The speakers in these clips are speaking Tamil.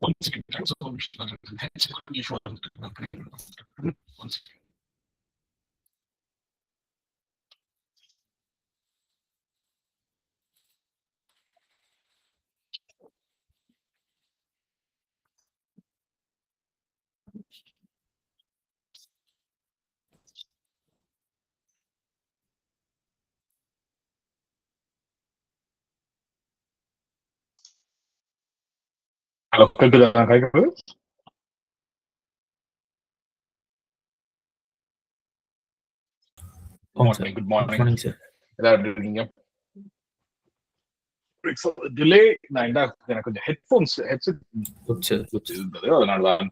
One second. Thanks so much. Issue. One second. Hello, good morning. Good morning, sir. எல்லாரும் எப்படி இருக்கீங்க? டிலே நான் என்ன எனக்கு கொஞ்சம் ஹெட்செட் இருந்தது, அதனாலதான்.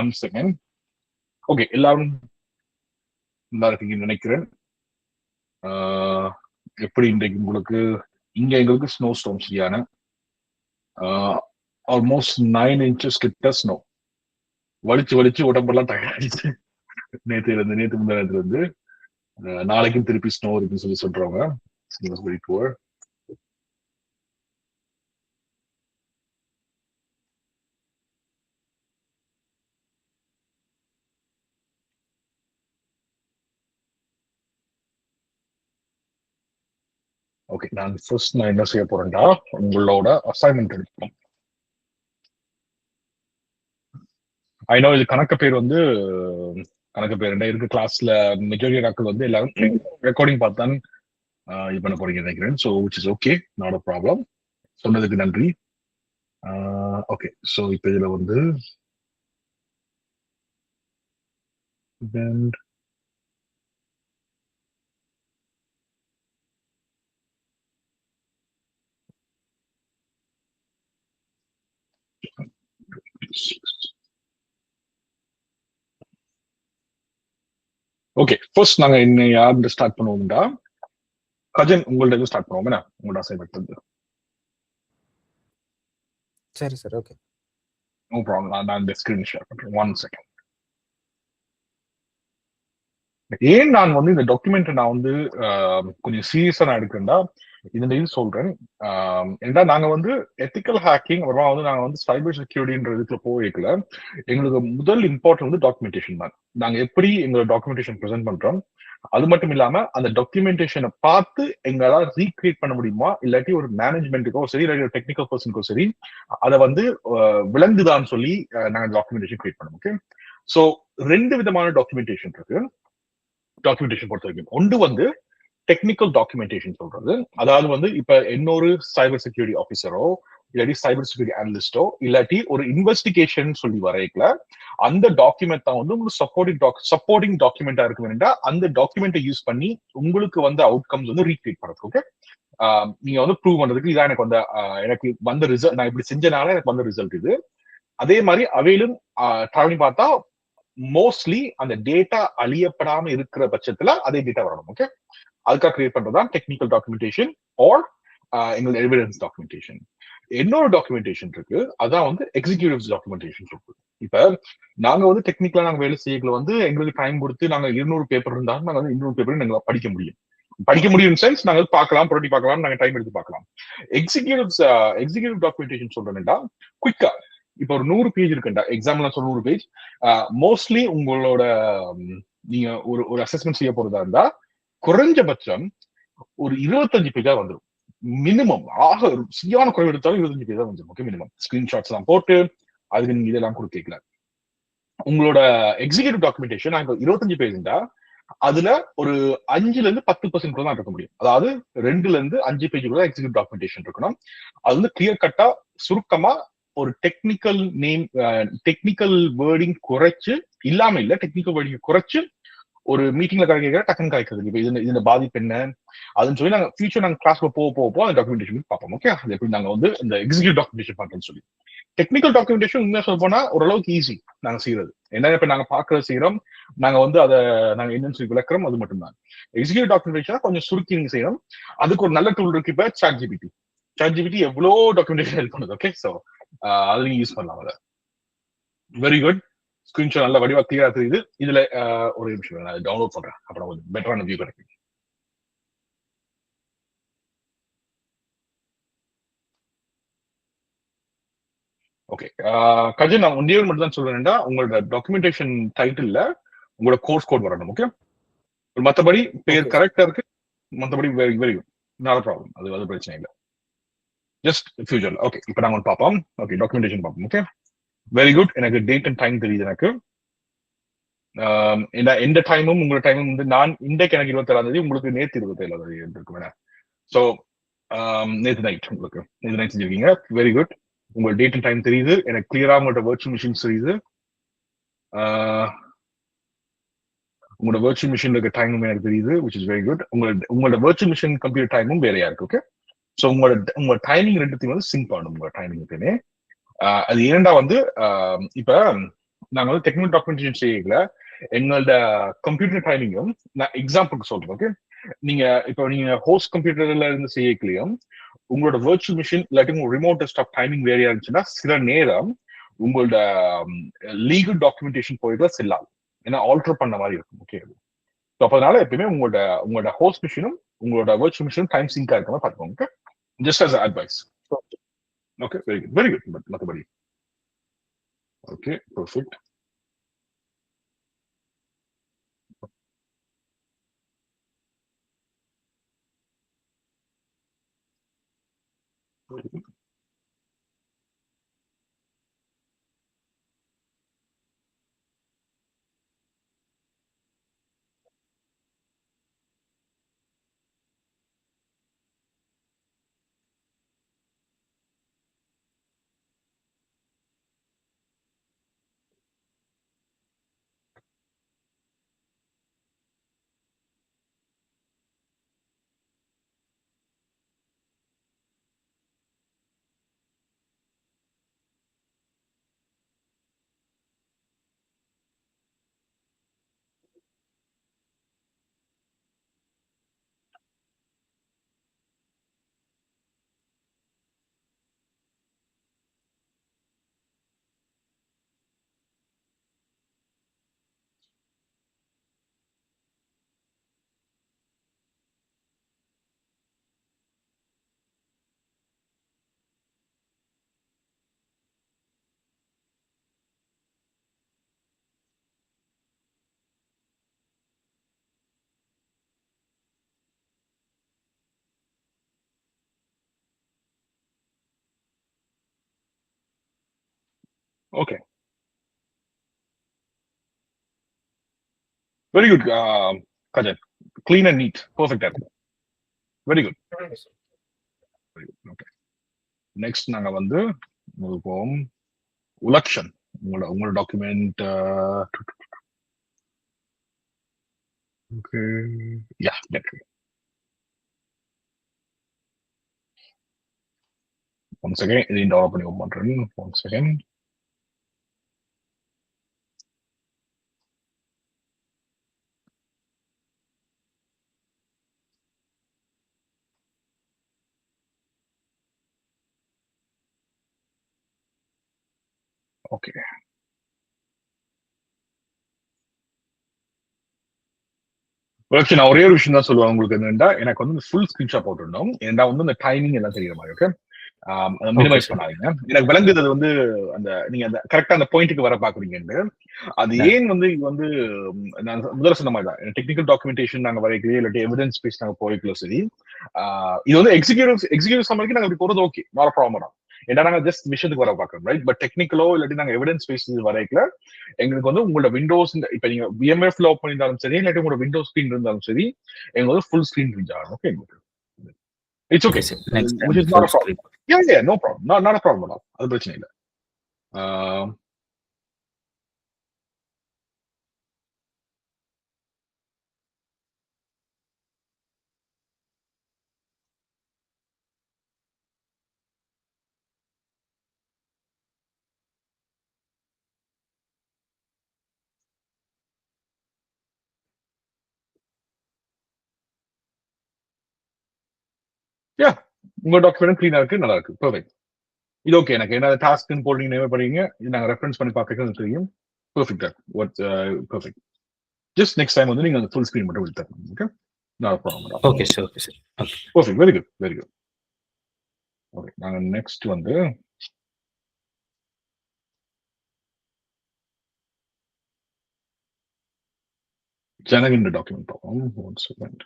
One second. ஓகே, எல்லாரும் நல்லா இருக்கீங்கன்னு நினைக்கிறேன். எப்படி இன்றைக்கு உங்களுக்கு இங்க எங்களுக்கு ஸ்னோ ஸ்டோம் சரியான ஆல்மோஸ்ட் 9 inches கிட்ட ஸ்னோ வலிச்சு உடம்பெல்லாம் தயாரிச்சு நேற்று முந்தா நேரத்துல இருந்து நாளைக்கும் திருப்பி ஸ்னோ இருக்குன்னு சொல்லி சொல்றாங்க. ஓகே, நான் என்ன செய்ய போறேன்டா, உங்களோட அசைன்மெண்ட் எடுப்போம். ஐ நோ இது கணக்கு பேர் இருக்கு கிளாஸ்ல மெஜாரிட்டி நாட்கள் வந்து எல்லாரும் ரெக்கார்டிங் பார்த்தான் இது பண்ண போறீங்க நினைக்கிறேன். So which is okay, not a problem. சொன்னதுக்கு நன்றி. ஓகே, ஸோ இப்போ இதுல வந்து ஓகே, ஃபர்ஸ்ட் நாங்க என்ன யாரு ஸ்டார்ட் பண்ணுவோம்டா, கஜன் உங்கள்ட்ட ஸ்டார்ட் பண்ணுவோம். என்ன உங்களோட அசைன்மெண்ட் வந்து? சரி சார், ஓகே, நோ ப்ராப்ளம். நான் இந்த ஸ்கிரீன் ஷேர் பண்றேன். One second. ஏன் நான் வந்து இந்த டாக்குமெண்ட் நான் வந்து கொஞ்சம் சீரியஸா நான் எடுக்கிறேன்டா, இது சொல்றேன். ஏன்னா நாங்க வந்து எத்திக்கல் ஹேக்கிங் அப்புறமா வந்து நாங்க வந்து சைபர் செக்யூரிட்டின்ற இதுல போய்க்கல. எங்களுக்கு முதல் இம்பார்ட்டன்ட் வந்து டாக்குமெண்டேஷன் தான். நாங்க எப்படி எங்களோட டாக்குமெண்டேஷன் ப்ரெசென்ட் பண்றோம், அது மட்டும் இல்லாம அந்த டாக்குமெண்டேஷனை பார்த்து எங்களால் ரீக்ரியேட் பண்ண முடியுமா, இல்லாட்டி ஒரு மேனேஜ்மெண்ட்டுக்கோ சரி இல்லாட்டி ஒரு டெக்னிக்கல் பர்சனுக்கோ சரி அதை வந்து விளங்குதான்னு சொல்லி நாங்க டாக்குமெண்டேஷன் கிரியேட் பண்ணோம். ஓகே, ஸோ 2 விதமான டாக்குமெண்டேஷன் இருக்கு. டாக்குமெண்டேஷன் பொறுத்த வரைக்கும் ஒன்று வந்து டெக்னிக்கல் டாக்குமெண்டேஷன் சொல்றது, அதாவது வந்து இப்ப இன்னொரு சைபர் செக்யூரிட்டி ஆஃபீஸரோ இல்லாட்டி சைபர் செக்யூரிட்டி அனலிஸ்டோ இல்லாட்டி ஒரு இன்வெஸ்டிகேஷன் சொல்லி வரைக்கல அந்த டாக்குமெண்ட் தான் வந்து உங்களுக்கு சப்போர்ட்டிங் டாக்குமெண்டா இருக்கு வேண்டா, அந்த டாக்குமெண்ட்டை யூஸ் பண்ணி உங்களுக்கு வந்து அவுட்கம்ஸ் வந்து ரீக்ரியேட் பண்ணுறது. ஓகே, நீங்க வந்து ப்ரூவ் பண்றதுக்கு இதான் எனக்கு வந்த ரிசல்ட், நான் இப்படி செஞ்சனால எனக்கு வந்த ரிசல்ட் இது. அதே மாதிரி அவையிலும் ட்ராவலிங் பார்த்தா மோஸ்ட்லி அந்த டேட்டா அழியப்படாம இருக்கிற பட்சத்துல அதே டேட்டா வரணும். ஓகே, அதுக்காக கிரியேட் பண்றதுதான் டெக்னிக்கல் டாக்குமெண்டேஷன் ஆர் எங்களோட எவிடன்ஸ் டாக்குமெண்டேஷன். இன்னொரு டாக்குமெண்டேஷன் இருக்கு, அதான் வந்து எக்ஸிக்யூட்டிவ்ஸ் டாக்குமெண்டேஷன் இருக்கு. இப்ப நாங்க வந்து டெக்னிக்கலா நாங்க வேலை செய்யல வந்து எங்களுக்கு டைம் கொடுத்து நாங்க 200 பேப்பர் இருந்தாலும் நாங்க வந்து 200 பேப்பர் நாங்க படிக்க முடியும் சென்ஸ் நாங்க பார்க்கலாம், புரட்டி பார்க்கலாம், நாங்க டைம் எடுத்து பார்க்கலாம். எக்ஸிக்யூட்டிவ் டாக்குமெண்டேஷன் சொல்றேன்டா குயிக்கா. இப்ப ஒரு 100 பேஜ் இருக்குண்டா, எக்ஸாம்பிள் சொல்ற 100 பேஜ், மோஸ்ட்லி உங்களோட நீங்க ஒரு அசஸ்மெண்ட் செய்ய போறதா இருந்தா குறைஞ்சபட்சம் ஒரு 25 பேஜா வந்துடும். மினிமம் ஆக சரியான குறைவு எடுத்தாலும் 25 பேஜா வந்துடும். ஓகே, மினிமம் ஸ்கிரீன்ஷாட்ஸ் எல்லாம் போட்டு அதுக்கு நீங்க இதெல்லாம் கொடுக்கல. உங்களோட எக்ஸிக்யூட்டிவ் டாக்குமெண்டேஷன் 25 பேஜ்டா அதுல ஒரு 5-10% தான் இருக்க முடியும். அதாவது 2-5 பேஜ் கூட எக்ஸிக்யூட்டிவ் டாக்குமெண்டேஷன் இருக்கணும். அது வந்து கிளியர் கட்டா சுருக்கமா ஒரு டெக்னிக்கல் வேர்டிங் குறைச்சு இல்லாம இல்ல, டெக்னிக்கல் வேர்டிங் குறைச்சு ஒரு மீட்டிங்ல கேட்கிற டக்குன்னு காய்க்கிறது. இப்ப இந்த பாதிப்பு என்ன அதுன்னு சொல்லி நாங்க ஃபியூச்சர் நாங்க கிளாஸ்ல போக அந்த டாக்குமெண்டேஷன் பார்ப்போம். ஓகே, அது எப்படி நாங்க வந்து இந்த எக்ஸிக்யூட்டிவ் டாக்குமெண்டேஷன் பண்றோம்னு சொல்லி. டெக்னிக்கல் டாக்குமெண்டேஷன் உண்மையா சொல்ல போனா ஓரளவுக்கு ஈஸி நாங்க செய்யறது. என்ன இப்ப நாங்க பாக்குறது செய்யறோம், நாங்க வந்து அதை நாங்க என்னன்னு சொல்லி விளக்குறோம், அது மட்டும் தான். எக்ஸிக்யூட்டிவ் டாக்குமெண்டேஷன் கொஞ்சம் சுருக்கி நீங்க செய்யணும். அதுக்கு ஒரு நல்ல டூல் இருக்கு, இப்ப சாட் ஜிபிடி எவ்வளவு டாக்குமெண்டேஷன் ஹெல்ப் பண்ணுது. ஓகே, சோ அது நீங்க யூஸ் பண்ணலாம். அதை வெரி குட். ஸ்கிரீன்ஷாட் நல்ல வடிவா கிளியரா தெரியுது. இதுல ஒரு நிமிஷம் நான் டவுன்லோட் பண்றேன், அப்புறம் கொஞ்சம் பெட்டரான வியூ கிடைக்கும். ஓகே. கஜன், நான் ஒன்றே மட்டும் தான் சொல்றேன்டா, உங்களோட டாக்குமெண்டேஷன் டைட்டில்ல உங்களோட கோர்ஸ் கோட் வரணும். ஓகே, மற்றபடி பேர் கரெக்டா இருக்கு, மற்றபடி very very good, not problem. அது பிரச்சனை இல்லை. ஜஸ்ட் ஃபியூச்சர்ல. ஓகே, இப்போ நாங்க பார்ப்போம். ஓகே, டாக்குமெண்டேஷன் பார்ப்போம். Okay, very good. எனக்கு டேட் அண்ட் டைம் தெரியுது. எனக்கு எந்த டைமும் உங்களோட டைமும் வந்து நான் இன்றைக்கு எனக்கு 27ஆம், உங்களுக்கு நேற்று 27ஆம் இருக்கு வேணா. ஸோ நேற்று நைட், உங்களுக்கு நேற்று நைட் செஞ்சிருக்கீங்க. Very good. உங்களோட டேட் அண்ட் டைம் தெரியுது எனக்கு கிளியரா. உங்களோட வர்ச்சுவல் மிஷின் தெரியுது. உங்களோட வர்ச்சுவல் மிஷின் இருக்க டைமும் எனக்கு தெரியுது, விச் இஸ் வெரி குட். உங்களோட வர்ச்சுவல் மிஷின் கம்ப்யூட்டர் டைமும் வேறையா இருக்கு. ஓகே, ஸோ உங்களோட டைமிங் ரெண்டுத்தையும் வந்து சிங்க் பண்ணணும். உங்களோட டைமிங் அது ஏன்டா வந்து இப்ப நாங்க வந்து டெக்னிக்கல் டாக்குமெண்டேஷன் செய்யல, எங்களோட கம்ப்யூட்டர் டைமிங்கும் நான் எக்ஸாம்பிளுக்கு சொல்றேன். ஓகே, நீங்க ஹோஸ்ட் கம்ப்யூட்டர்ல இருந்து செய்யலையும் உங்களோட வர்ச்சுவல் மிஷின் இல்லாட்டி உங்க ரிமோட் டெஸ்க்டாப் டைமிங் வேறையா இருந்துச்சுன்னா சில நேரம் உங்களோட லீகல் டாக்குமெண்டேஷன் போயிட்டு செல்லாது, ஏன்னா ஆல்டர் பண்ண மாதிரி இருக்கும். ஓகே, ஸோ அதனால எப்பயுமே உங்களோட ஹோஸ்ட் மிஷினும் உங்களோட வர்ச்சுவல் மிஷினும் டைம் சிங்கா இருக்க மாதிரி பார்த்துக்கோங்க. Just as advice. Okay, very good, very good. But மற்றபடி okay, perfect. Okay, very good Gajan. Clean and neat, பெர்ஃபெக்டா இருக்கு. Very good. ஓகே, நெக்ஸ்ட் நாங்க வந்து போவோம். உலக்ஷன், உங்களோட டாக்குமெண்ட். ஓகே, யா, ஒன் செகண்ட், இதையும் டெவலப் பண்ணி ஓப்பன் பண்றேன். One second. ஓகே, நான் ஒரே ஒரு விஷயம் தான் சொல்லுவேன் உங்களுக்கு. என்னன்னா எனக்கு வந்து ஃபுல் ஸ்கிரீன்ஷாட் போட்டுருந்தோம், ஏன்னா வந்து இந்த டைமிங் எல்லாம் தெரியுற மாதிரி. ஓகே, மினிமைஸ் பண்ணாதீங்க. எனக்கு விளங்குறது வந்து அந்த நீங்க அந்த கரெக்டா அந்த பாயிண்ட்டுக்கு வர பாக்குறீங்கன்னு. அது ஏன் வந்து இது வந்து நான் முதல்ல சொன்ன மாதிரி தான், டெக்னிக்கல் டாக்குமெண்டேஷன் நாங்க வரைக்கல, இல்லாட்டி எவிடன்ஸ் பேஸ் நாங்க போய்க்கல. சரி, இது வந்து எக்ஸிக்யூட்டிவ் சம்மருக்கு நாங்க இப்படி போறது ஓகே, நாட் ப்ராப்ளம் தான். ஏன்னா நாங்க ஜஸ்ட் மிஷனுக்கு வர பாக்குறோம், ரைட்? பட் டெக்னிக்கலோ இல்லாட்டி நாங்க எவிடன்ஸ் பேஸ் வரைக்கல எங்களுக்கு வந்து உங்களோட விண்டோஸ், இப்ப நீங்க விஎம்எஃப்ல ஓப்பன் பண்ணியிருந்தாலும் சரி, இல்லாட்டி உங்களோட விண்டோஸ் ஸ்கிரீன் இருந்தாலும் சரி, எங்களுக்கு வந்து full screen reach okay, it's okay, which is not a problem. Yeah, no problem. Not a problem at all. அது பிரச்சனை இல்லை. உங்க டாக்குமெண்ட் கிளீனா இருக்கு, நல்லா இருக்கு, பெர்ஃபெக்ட். இது ஓகே. எனக்கு என்ன டாஸ்க்னு போடுறீங்க, நேம் பண்ணுறீங்க, இது நாங்க ரெஃபரன்ஸ் பண்ணி பார்க்கறது தெரியும். பெர்ஃபெக்ட்டா what perfect. Just next time வந்து நீங்க அந்த ஃபுல் ஸ்கிரீன் மட்டும் விட்டு. Okay, not problem. Okay sir, okay sir. Perfect, very good, very good. Okay, நாங்க நெக்ஸ்ட் வந்து ஜனகண்ட டாக்குமெண்ட் பார்ப்போம். One second.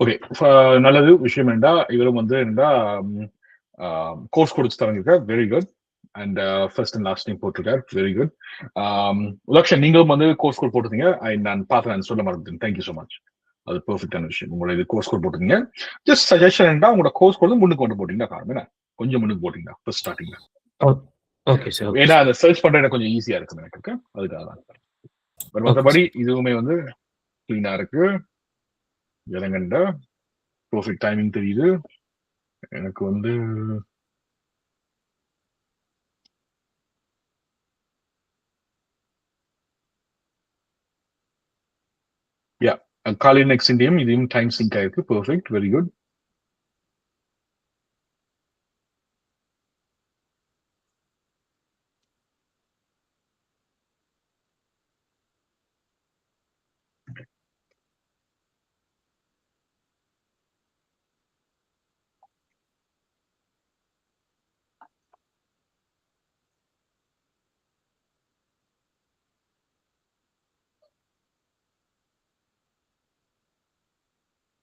ஓகே, நல்லது விஷயம் என்னடா இவரும் வந்து என்னடா கோர்ஸ் கொடுத்து தரங்கிருக்கார். Very good. And first and last name போட்டிருக்கார். Very good. உலக்ஷன் நீங்களும் வந்து கோர்ஸ் கோட் போட்டுருந்தீங்க. நான் பார்த்து நான் சொல்ல மறந்துட்டேன். Thank you so much. அது பெர்ஃபெக்டான விஷயம். உங்களோட இது கோர்ஸ் கோட் போட்டுருங்க. ஜஸ்ட் சஜஷன் என்னடா உங்களோட கோர்ஸ் கோட் முன்னுக்கு கொண்டு போட்டீங்கன்னா காரணம் என்ன, கொஞ்சம் முன்னுக்கு போட்டீங்கன்னா ஃபர்ஸ்ட் ஸ்டார்டிங்ல. Okay sir. ஏன்னா அதை சர்ச் பண்றது கொஞ்சம் ஈஸியா இருக்கும் எனக்கு. அதுக்காக தான். மற்றபடி இதுவுமே வந்து கிளீனா இருக்கு. ஜனகண்ட பெர்ஃபெக்ட் டைமிங் தெரியுது எனக்கு வந்து. யா, காலையில் நெக்ஸ்ட் இந்தியம் இதையும் டைம் சிங்க் ஆயிருக்கு. Perfect, very good.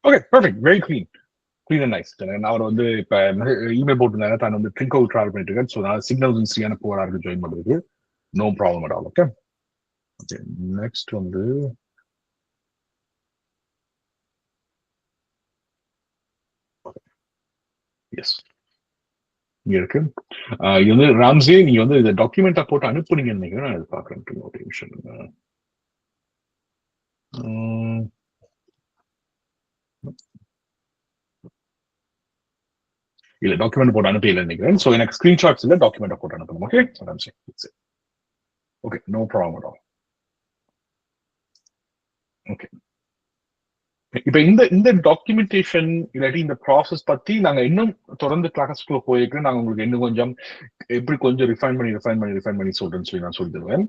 Okay, perfect, very clean. Clean and nice. நான் அவர் வந்து இப்ப இமெயில் போட்டிருந்தாங்க தான் வந்து ட்ரிங்கோ டிராவல் பண்ணிட்டு இருக்கேன். ஸோ நான் சிக்னல் சரியான போரா இருக்கு ஜாயின் பண்றதுக்கு. No problem at all. Okay, next வந்து எஸ் இங்க இருக்கு. இது வந்து ராம்சே நீங்க வந்து இந்த டாக்குமெண்டா போட்டு அனுப்புனீங்கன்னு நினைக்கிறேன். நான் இது பாக்குறேன் ஒரு நிமிஷம். இல்ல டாக்குமெண்ட் போட்டு அனுப்பல நினைக்கிறேன். ஸோ எனக்கு ஸ்கிரீன்ஷாட்ஸ் இல்ல, டாக்குமெண்ட் போட்டு அனுப்பணும். Okay Ramsay. Okay, no problem at all. Okay, இப்ப இந்த டாக்குமெண்டேஷன் இல்லாட்டி இந்த ப்ராசஸ் பத்தி நாங்க இன்னும் தொடர்ந்து கிளாஸ்க்குள்ள போயிருக்கு. நாங்க உங்களுக்கு இன்னும் கொஞ்சம் எப்படி கொஞ்சம் ரிஃபைன் பண்ணி சொல்றேன்னு சொல்லி நான் சொல்லி தருவேன்.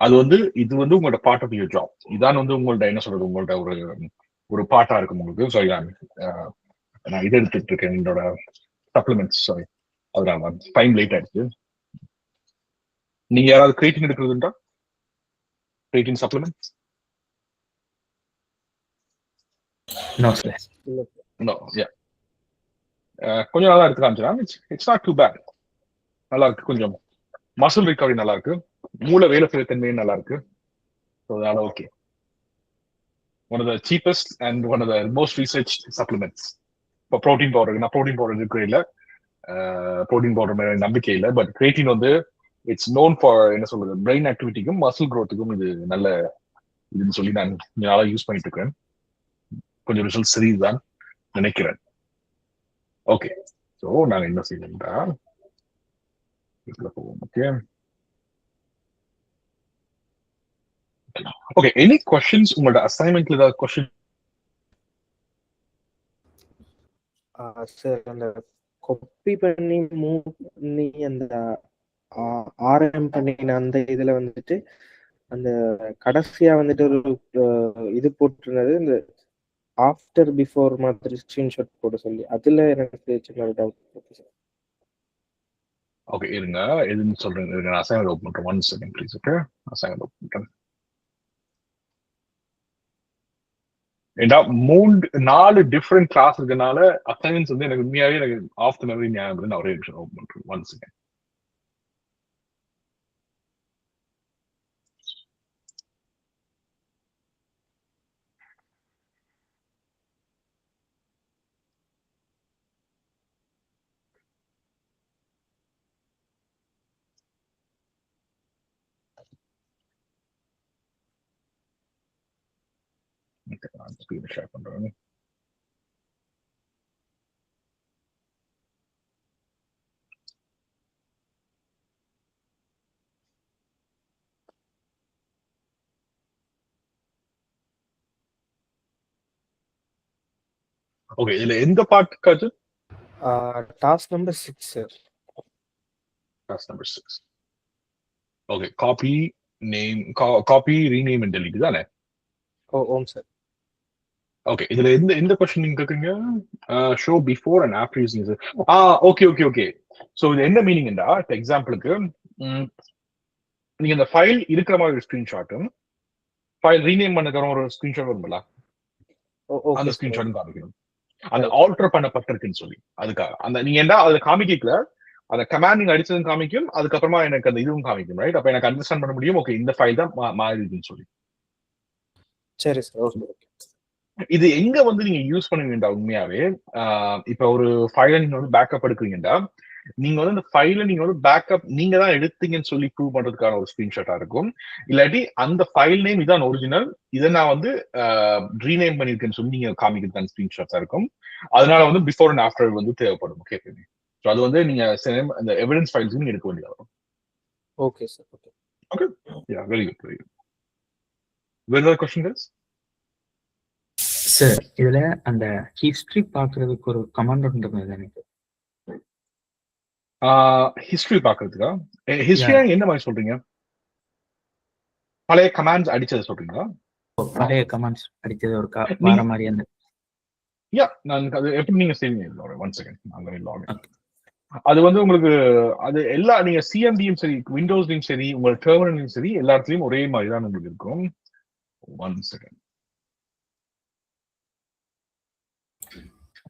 அது வந்து இது வந்து உங்களோட பார்ட் ஆஃப் யூர் ஜாப். இதான் வந்து உங்கள்ட்ட என்ன சொல்றது, உங்கள்ட்ட ஒரு பார்ட்டா இருக்கும் உங்களுக்கு. சாரி, நான் இது எடுத்துட்டு இருக்கேன் என்னோட சப்ளிமெண்ட்ஸ். சாரி, அதுதான் டைம் லேட் ஆயிடுச்சு. நீங்க யாராவது கிரியேட்டின் எடுக்கிறதுண்டா? Creatine supplements? No sir. No. Ya, கொஞ்சம் நல்லா எடுத்து காமிச்சிடலாம். It's not too bad. நல்லா இருக்கு. கொஞ்சம் மசில் ரிகவரி நல்லா இருக்கு. மூளை வேலை செய்ய தன்மையும் நல்லா இருக்கு. அதனால okay. One of the cheapest and one of the most research supplements. இப்போ ப்ரோட்டீன் பவுடர், நான் ப்ரோட்டீன் பவுடர் இருக்கிற இல்லை, ப்ரோட்டீன் பவுடர் மேல நம்பிக்கை இல்லை. பட் கிரியேட்டின் வந்து இட்ஸ் நோன் ஃபார் என்ன சொல்றது, பிரெயின் ஆக்டிவிட்டிக்கும் மசில் க்ரோத்துக்கும் இது நல்ல இதுன்னு சொல்லி நான் நாளாக யூஸ் பண்ணிட்டு இருக்கேன். கொஞ்சம் ரிசல்ட் சரிதான் நினைக்கிறேன். ஓகே, ஸோ நாங்கள் என்ன செய்யணும்டா இதுல போவோம். ஓகே ஓகே, எனி கொஸ்டின்ஸ் உங்களோட அசைன்மெண்ட்ல ஏதாவது கொஸ்டின்? சார், அந்த காப்பி பண்ணி மூவ் பண்ணி அந்த ஆர்எம் பண்ணின அந்த இதுல வந்துட்டு அந்த கடைசியா வந்துட்டு ஒரு இது போட்டிருந்தது, இந்த ஆஃப்டர் பிஃபோர் மாதிரி ஸ்கிரீன்ஷாட் போட சொல்லி, அதுல எனக்கு சின்ன டவுட் இருக்கு சார். ஓகே இருங்க, எதுன்னு சொல்றேன். நான் அசைன்மெண்ட் ஓப்பன் பண்றேன். One second please. Okay, assignment open பண்றேன். ஏன்னா 4 டிஃப்ரெண்ட் கிளாஸ் இருக்கனால அசைன்மெண்ட்ஸ் வந்து எனக்கு உண்மையாவே எனக்கு ஆஃப் த மெமரி ஞாபகம். நான் ஒரே விஷயம் ஓப்பன் பண்றேன். One second. ஸ்கிரீன் ஷேர் பண்றேன். ஓகே, இதுல எந்த பார்ட்டுக்காச்சு? Task number 6 sir. Task number 6. Okay, copy name, copy rename and delete தானே? ஓம் சார். ஓகே, இதுல எந்த கொஸ்டின் நீங்க கேக்குறீங்க? Show before and after using இது. Okay okay okay. சோ இது என்ன மீனிங்டா, இப்போ எக்ஸாம்பிளுக்கு நீங்க இந்த ஃபைல் இருக்கிற மாதிரி ஒரு ஸ்கிரீன்ஷாட்டும் ஃபைல் ரீநேம் பண்ண ஒரு ஸ்கிரீன்ஷாட் வரும்ல, அந்த ஓகே சார். ஸ்கிரீன்ஷாட் காமிக்கணும். அந்த ரைட். ஆல்டர் பண்ணப்பட்டிருக்குன்னு சொல்லி அதுக்காக அந்த நீங்க என்ன அதுல காமிக்கல, அந்த கமாண்ட் நீங்க அடிச்சதும் காமிக்கும், அதுக்கப்புறமா எனக்கு அந்த இதுவும் காமிக்கும், ரைட்? அப்ப எனக்கு அண்டர்ஸ்டாண்ட் பண்ண முடியும், ஓகே இந்த ஃபைல் தான் மாறி இருக்குன்னு சொல்லி. சரி சார். Okay okay. இது எங்க வந்து நீங்க யூஸ் பண்ணுவீங்கடா உண்மையாவே? இப்ப ஒரு ஃபைலை நீங்க வந்து பேக்கப் எடுக்கிறீங்கடா, நீங்க வந்து அந்த ஃபைலை நீங்க வந்து பேக்கப் நீங்க தான் எடுத்தீங்கன்னு சொல்லி ப்ரூவ் பண்றதுக்கான ஒரு ஸ்கிரீன்ஷாட்டா இருக்கும். இல்லாட்டி அந்த ஃபைல் நேம் இதான் ஒரிஜினல், இதை நான் வந்து ரீநேம் பண்ணிருக்கேன்னு சொல்லி நீங்க காமிக்கிறதுக்கான ஸ்கிரீன்ஷாட்டா இருக்கும். அதனால வந்து பிஃபோர் அண்ட் ஆஃப்டர் வந்து தேவைப்படும். ஓகே, ஸோ அது வந்து நீங்க அந்த எவிடன்ஸ் ஃபைல்ஸ் நீங்க எடுக்க வேண்டியது வரும். Okay sir. ஓகே. ஓகே, யா, வெரி குட், வெரி குட். வேற ஏதாவது கொஸ்டின் கைஸ்? சார் இதுல அந்த ஹிஸ்டரி பாக்குறதுக்கு ஒரு கமாண்ட் இருந்தது எனக்கு. ஹிஸ்டரி பாக்குறதுக்கா? ஹிஸ்டரியா என்ன மாதிரி சொல்றீங்க? பழைய கமாண்ட்ஸ் அடிச்சதை சொல்றீங்களா? பழைய கமாண்ட்ஸ் அடிச்சது ஒரு வார மாதிரி அந்த. யா, நான் அது எப்படி நீங்க செய்வீங்க? ஒன் செகண்ட், நான் லாகின். அது வந்து உங்களுக்கு அது எல்லா நீங்க சிஎம்டியும் சரி, விண்டோஸ்லயும் சரி, உங்க டெர்மினலையும் சரி, எல்லா இடத்துலயும் ஒரே மாதிரி தான் உங்களுக்கு இருக்கும். One second.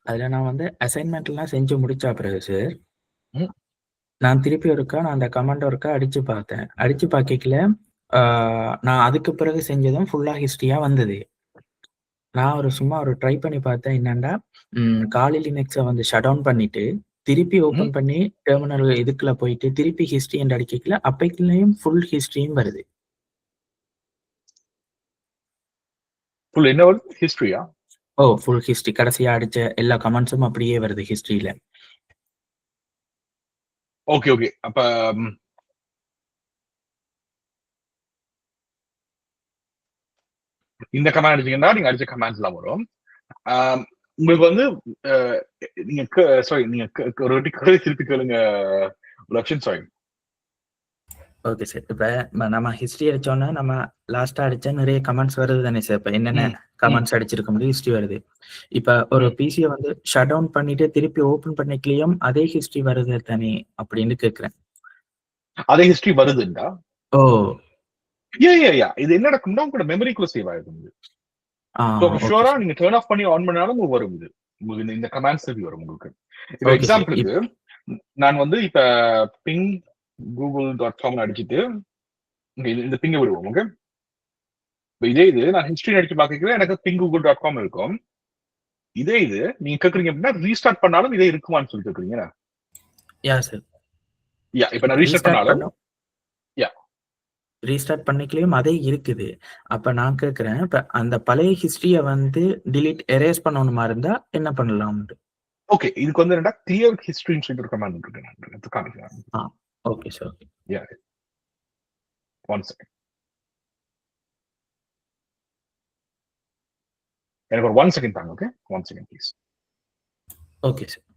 அதுல நான் வந்து அசைன்மெண்ட் எல்லாம் செஞ்சு முடிச்ச பிறகு சார், நான் திருப்பி நான் அந்த கமாண்ட் ஒருக்கா அடிச்சு பார்த்தேன். அடிச்சு பார்க்கல நான் அதுக்கு பிறகு செஞ்சதும் ஃபுல்லா ஹிஸ்டரியா வந்தது. நான் சும்மா ட்ரை பண்ணி பார்த்தேன். என்னன்னா காலி லினக்ஸை வந்து ஷட் டவுன் பண்ணிட்டு திருப்பி ஓபன் பண்ணி டெர்மினல் இதுக்குள்ள போயிட்டு திருப்பி ஹிஸ்டரி என்று அடிக்கல, அப்பைக்குள்ளேயும் ஃபுல் ஹிஸ்டரியும் வருது. ஃபுல் என்ன வருது? ஹிஸ்டரியா? ஃபுல் ஹிஸ்டரி கடைசியா அடிச்ச எல்லா கமெண்ட்ஸும் அப்படியே வருது ஹிஸ்டரியில. Okay okay. அப்ப இந்த கமாண்ட் அடிச்சீங்கன்னா நீங்க அடிச்ச கமாண்ட்ஸ் எல்லாம் வரும். உங்களுக்கு வந்து நீங்க சாரி நீங்க ஒரு வாட்டி திருப்பி கேளுங்க லட்சன். சாரி. Okay sir. இப்ப நம்ம ஹிஸ்டரி அடிச்சோன்னா நம்ம லாஸ்டா அடிச்சா நிறைய கமெண்ட்ஸ் வருது தானே சார்? இப்ப என்னென்ன கமெண்ட்ஸ் அடிச்சிருக்க முடியும் ஹிஸ்டரி வருது. இப்ப ஒரு பிசியை வந்து ஷட் டவுன் பண்ணிட்டு திருப்பி ஓபன் பண்ணிக்கலையும் அதே ஹிஸ்டரி வருது தானே அப்படின்னு கேக்குறேன். அதே ஹிஸ்டரி வருதுண்டா? ஓ யா, இது என்ன நடக்கும்னா உங்களோட மெமரிக்குள்ள சேவ் ஆயிருக்கும். ஷூரா நீங்க டர்ன் ஆஃப் பண்ணி ஆன் பண்ணாலும் உங்களுக்கு வரும். இது உங்களுக்கு இந்த கமாண்ட்ஸ் வரும் உங்களுக்கு. இப்ப எக்ஸாம்பிளுக்கு நான் வந்து இப்ப பிங் google.com அடிச்சுட்டு இந்த பிங்க விடுவோம். ஓகே, இதே இது நான் ஹிஸ்டரி அடிச்சு பாக்கிறேன், எனக்கு பிங் google.com இருக்கும். இதே இது நீங்க கேக்குறீங்க அப்படின்னா ரீஸ்டார்ட் பண்ணாலும் இதே இருக்குமான்னு சொல்லி கேக்குறீங்க. யா சார். யா, இப்ப நான் ரீஸ்டார்ட் பண்ணாலும் ரீஸ்டார்ட் பண்ணிக்கலையும் அதே இருக்குது. அப்ப நான் கேக்குறேன், இப்ப அந்த பழைய ஹிஸ்டரிய வந்து டிலீட் எரேஸ் பண்ணணுமா இருந்தா என்ன பண்ணலாம்? ஓகே, இதுக்கு வந்து என்னடா கிளியர் ஹிஸ்டரின்னு சொல்லி ஒரு கமாண்ட் இருக்கு, நான் காமிக்கிறேன். Okay sir. Ya, one second. எனக்கு ஒரு 1 செகண்ட் தாங்க. Okay, 1 second please. Okay sir.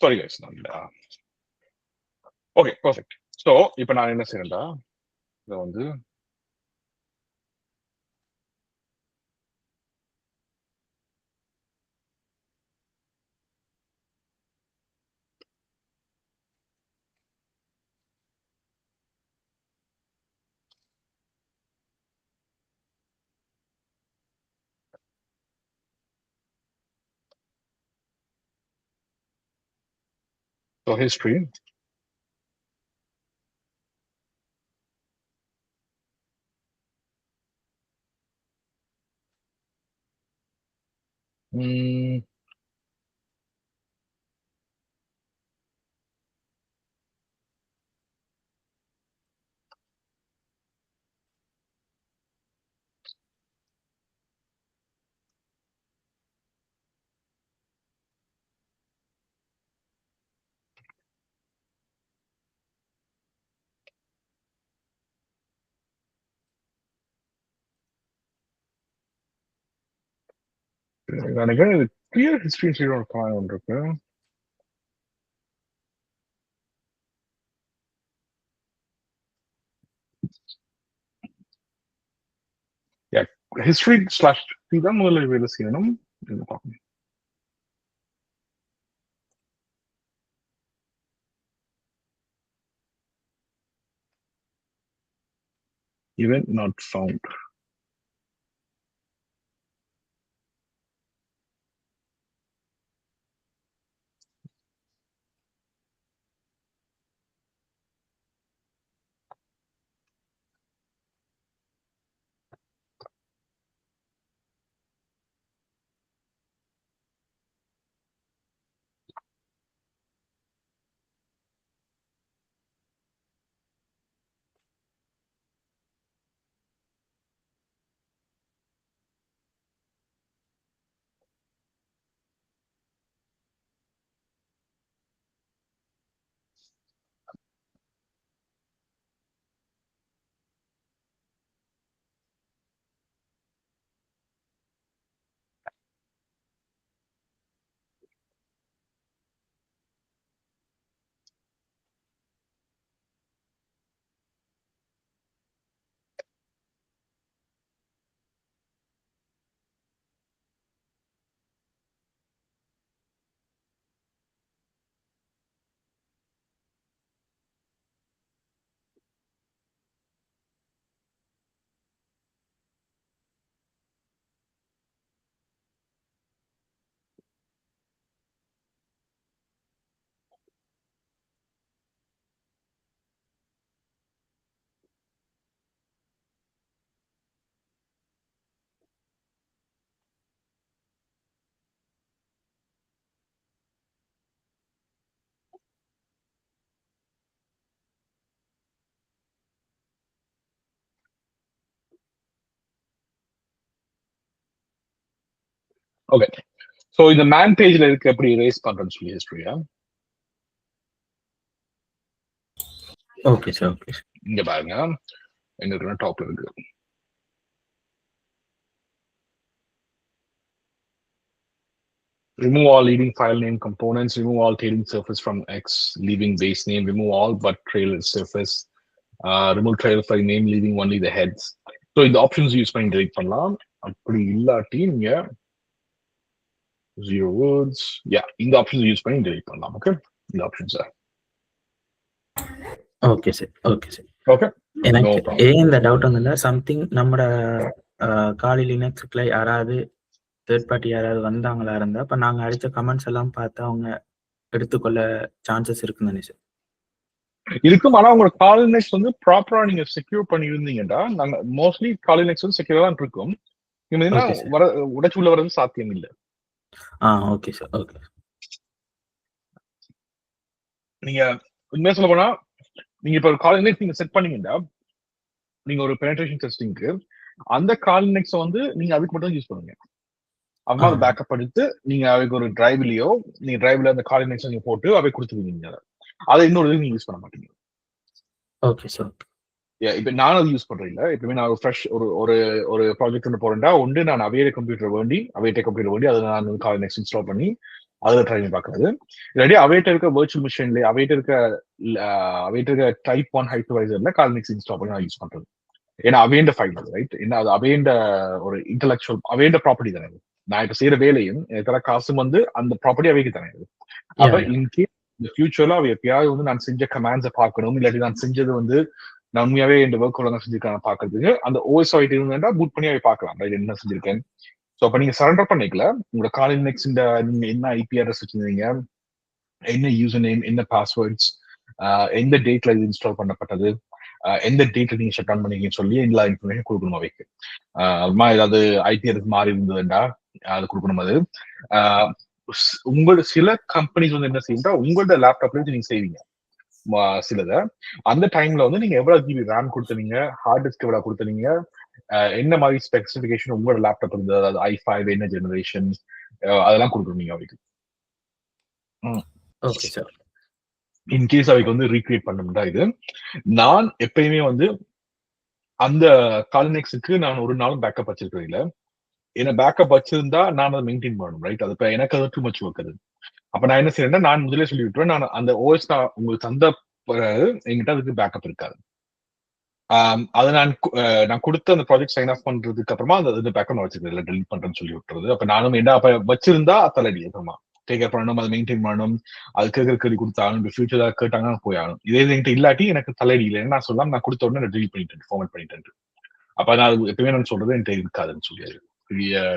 Sorry guys okay perfect. So இப்போ நான் என்ன செய்யறேன்டா, இதை வந்து ஹிஸ்டரி நினைக்கிறேன். இது கிளியர் ஹிஸ்டரி சைடு ஒரு காலம் ஒன்று இருக்கு. ஹிஸ்டரி ஸ்லாஷ் தான் முதல்ல வேலை செய்யணும். Event not found. Okay, so இந்த மேன் பேஜ்ல இருக்கு எப்படி ரேஸ் பண்றேன்னு சொல்லி ஹிஸ்டரியா. Okay sir. ஓகே, இங்க பாருங்க, எங்க டாப்ல இருக்கு. Remove all leading file name components, remove all tailing surface from X, leaving base name, remove all but trailer surface, remove trailer file name, leaving only the heads. So இந்த ஆப்ஷன்ஸ் யூஸ் பண்ணி delete பண்ணலாம். அப்படி இல்லாட்டி நீங்க 0 words, இந்த ஆப்ஷன்ஸ் யூஸ் பண்ணி delete பண்ணலாம். ஓகே, இந்த options. Okay sir. Okay sir. Okay, எனக்கு ஏன் இந்த டவுட் வந்ததுன்னா, சம்திங் நம்மட காலி லினக்ஸ்ல யாராவது தேர்ட் பார்ட்டி யாராவது வந்தாங்களா இருந்தா, அப்ப நாங்க அடிச்ச கமெண்ட்ஸ் எல்லாம் பார்த்து அவங்க எடுத்துக்கொள்ள சான்சஸ் இருக்குன்னு நினைச்சேன். இருக்கும். ஆனா உங்களோட கால் லினக்ஸ் வந்து ப்ராப்பரா நீங்க செக்யூர் பண்ணி இருந்தீங்கன்னா, நாங்க மோஸ்ட்லி கால் லினக்ஸ் வந்து செக்யூரா தான் இருக்கும். வர உடைச்சு உள்ள வரது சாத்தியம் இல்லை. Okay sir. ஓகே, நீங்க உண்மையா சொல்ல போனா, நீங்க இப்ப ஒரு கால் லினக்ஸ் நீங்க செட் பண்ணீங்கன்னா, நீங்க ஒரு பெனட்ரேஷன் டெஸ்டிங்க்கு அந்த கால் லினக்ஸ் வந்து நீங்க அதுக்கு மட்டும் யூஸ் பண்ணுங்க. அம்மா பேக்கப் எடுத்து நீங்க அவைக்கு ஒரு டிரைவ்லயோ, நீங்க டிரைவ்ல அந்த கால் லினக்ஸ் நீங்க போட்டு அவை கொடுத்துருவீங்க. அதை இன்னொரு இதுக்கு நீங்க யூஸ் பண்ண மாட்டீங்க. Okay sir. இப்ப நான் அது யூஸ் பண்றேன் இல்ல. இப்பவே நான் ஃப்ரெஷ் ஒரு ப்ராஜெக்ட் ஒன்று போறேன்டா, ஒன்று நான் அவையே கம்ப்யூட்டர் வேண்டி அதை நான் கால் லினக்ஸ் இன்ஸ்டால் பண்ணி அதுல ட்ரை பண்ணி பாக்குறது. இல்லாட்டி அவைட்ட இருக்க வர்ச்சுவல் மிஷின்ல அவைட்ட இருக்க டைப் 1 ஹைப்பர்வைசர்ல கால்னிக்ஸ் இன்ஸ்டால் பண்ணி நான் யூஸ் பண்றது. ஏன்னா அவேண்ட ஃபைல் அது, ரைட்? என்ன அது அவேண்ட ஒரு இன்டெலக்சுவல் அவேண்ட ப்ராப்பர்ட்டி தானே. நான் இப்ப செய்யற வேலையும் எனக்கு காசும் வந்து அந்த ப்ராப்பர்ட்டி அவைக்கு தானே. அப்ப இன்கேஸ் இந்த ஃபியூச்சர்ல அவ எப்பயாவது வந்து நான் செஞ்ச கமாண்ட்ஸை பார்க்கணும், இல்லாட்டி நான் செஞ்சது வந்து நான் உண்மையாவே இந்த ஒர்க் ஒழுங்கா செஞ்சிருக்கேன் பாக்குறதுக்கு அந்த ஓஎஸ் ஆயிட்டு இருந்தா பூட் பண்ணி அவை பார்க்கலாம், ரைட்? என்ன செஞ்சிருக்கேன். ஸோ அப்ப நீங்க சரண்டர் பண்ணிக்கல உங்களோட காலிங் நெக்ஸ்ட் நீங்க என்ன ஐபி அட்ரஸ் வச்சிருந்தீங்க, என்ன யூசர் நேம், என்ன பாஸ்வேர்ட்ஸ், எந்த டேட்ல இது இன்ஸ்டால் பண்ணப்பட்டது, எந்த டேட்ல நீங்க ஷட் டவுன் பண்ணீங்கன்னு சொல்லி எல்லா இன்ஃபர்மேஷன் கொடுக்கணும் அவைக்கு. அதுமா ஏதாவது ஐபி அட்ரஸ் மாறி இருந்ததுண்டா அது கொடுக்கணும். அது உங்களோட சில கம்பெனிஸ் வந்து என்ன செய்யுண்டா உங்களோட லேப்டாப்ல நீங்க செய்வீங்க சிலதை. அந்த டைம்ல வந்து நீங்க எவ்வளவு ஜிபி ரேம் கொடுத்தீங்க, ஹார்ட் டிஸ்க் எவ்வளவு கொடுத்தீங்க, என்ன மாதிரி ஸ்பெசிபிகேஷன் உங்களோட லேப்டாப் இருந்தது, அதாவது i5 என்ன ஜெனரேஷன், அதெல்லாம் கொடுக்கணும் நீங்க அவைக்கு. இன்கேஸ் அவைக்கு வந்து ரீக்ரியேட் பண்ணணும்டா இது. நான் எப்பயுமே வந்து அந்த காலினெக்ஸுக்கு நான் ஒரு நாளும் பேக்கப் வச்சிருக்கிறது இல்லை. ஏன்னா பேக்கப் வச்சிருந்தா நான் அதை மெயின்டைன் பண்ணணும், ரைட்? அது இப்ப எனக்கு அது டூ மச் ஒர்க் அது. அப்ப நான் என்ன செய்யறேன்னா நான் முதலே சொல்லி விட்டுருவேன், நான் அந்த ஓஎஸ் நான் உங்களுக்கு தந்த என்கிட்ட அதுக்கு பேக்கப் இருக்காது. அதை நான் கொடுத்த அந்த ப்ராஜெக்ட் சைன் ஆஃப் பண்றதுக்கு அப்புறமா அந்த பேக்கப் நான் வச்சிருக்கேன், டெலிட் பண்றேன்னு சொல்லி விட்டுறது. அப்ப நானும் என்ன அப்ப வச்சிருந்தா தலைடி அப்புறமா டேக் கேர் பண்ணணும், அதை மெயின்டைன் பண்ணணும், அது கேட்கறி கொடுத்தாலும் இப்போ ஃபியூச்சர் கேட்டாங்கன்னா போயாகணும். இதே என்கிட்ட இல்லாட்டி எனக்கு தலைடி இல்லைன்னு நான் சொல்லலாம், நான் கொடுத்த உடனே டெலிட் பண்ணிட்டேன், ஃபார்மேட் பண்ணிட்டேன். அப்ப நான் அது எப்பயுமே நான் சொல்றது என்கிட்ட இருக்காதுன்னு சொல்லியாரு.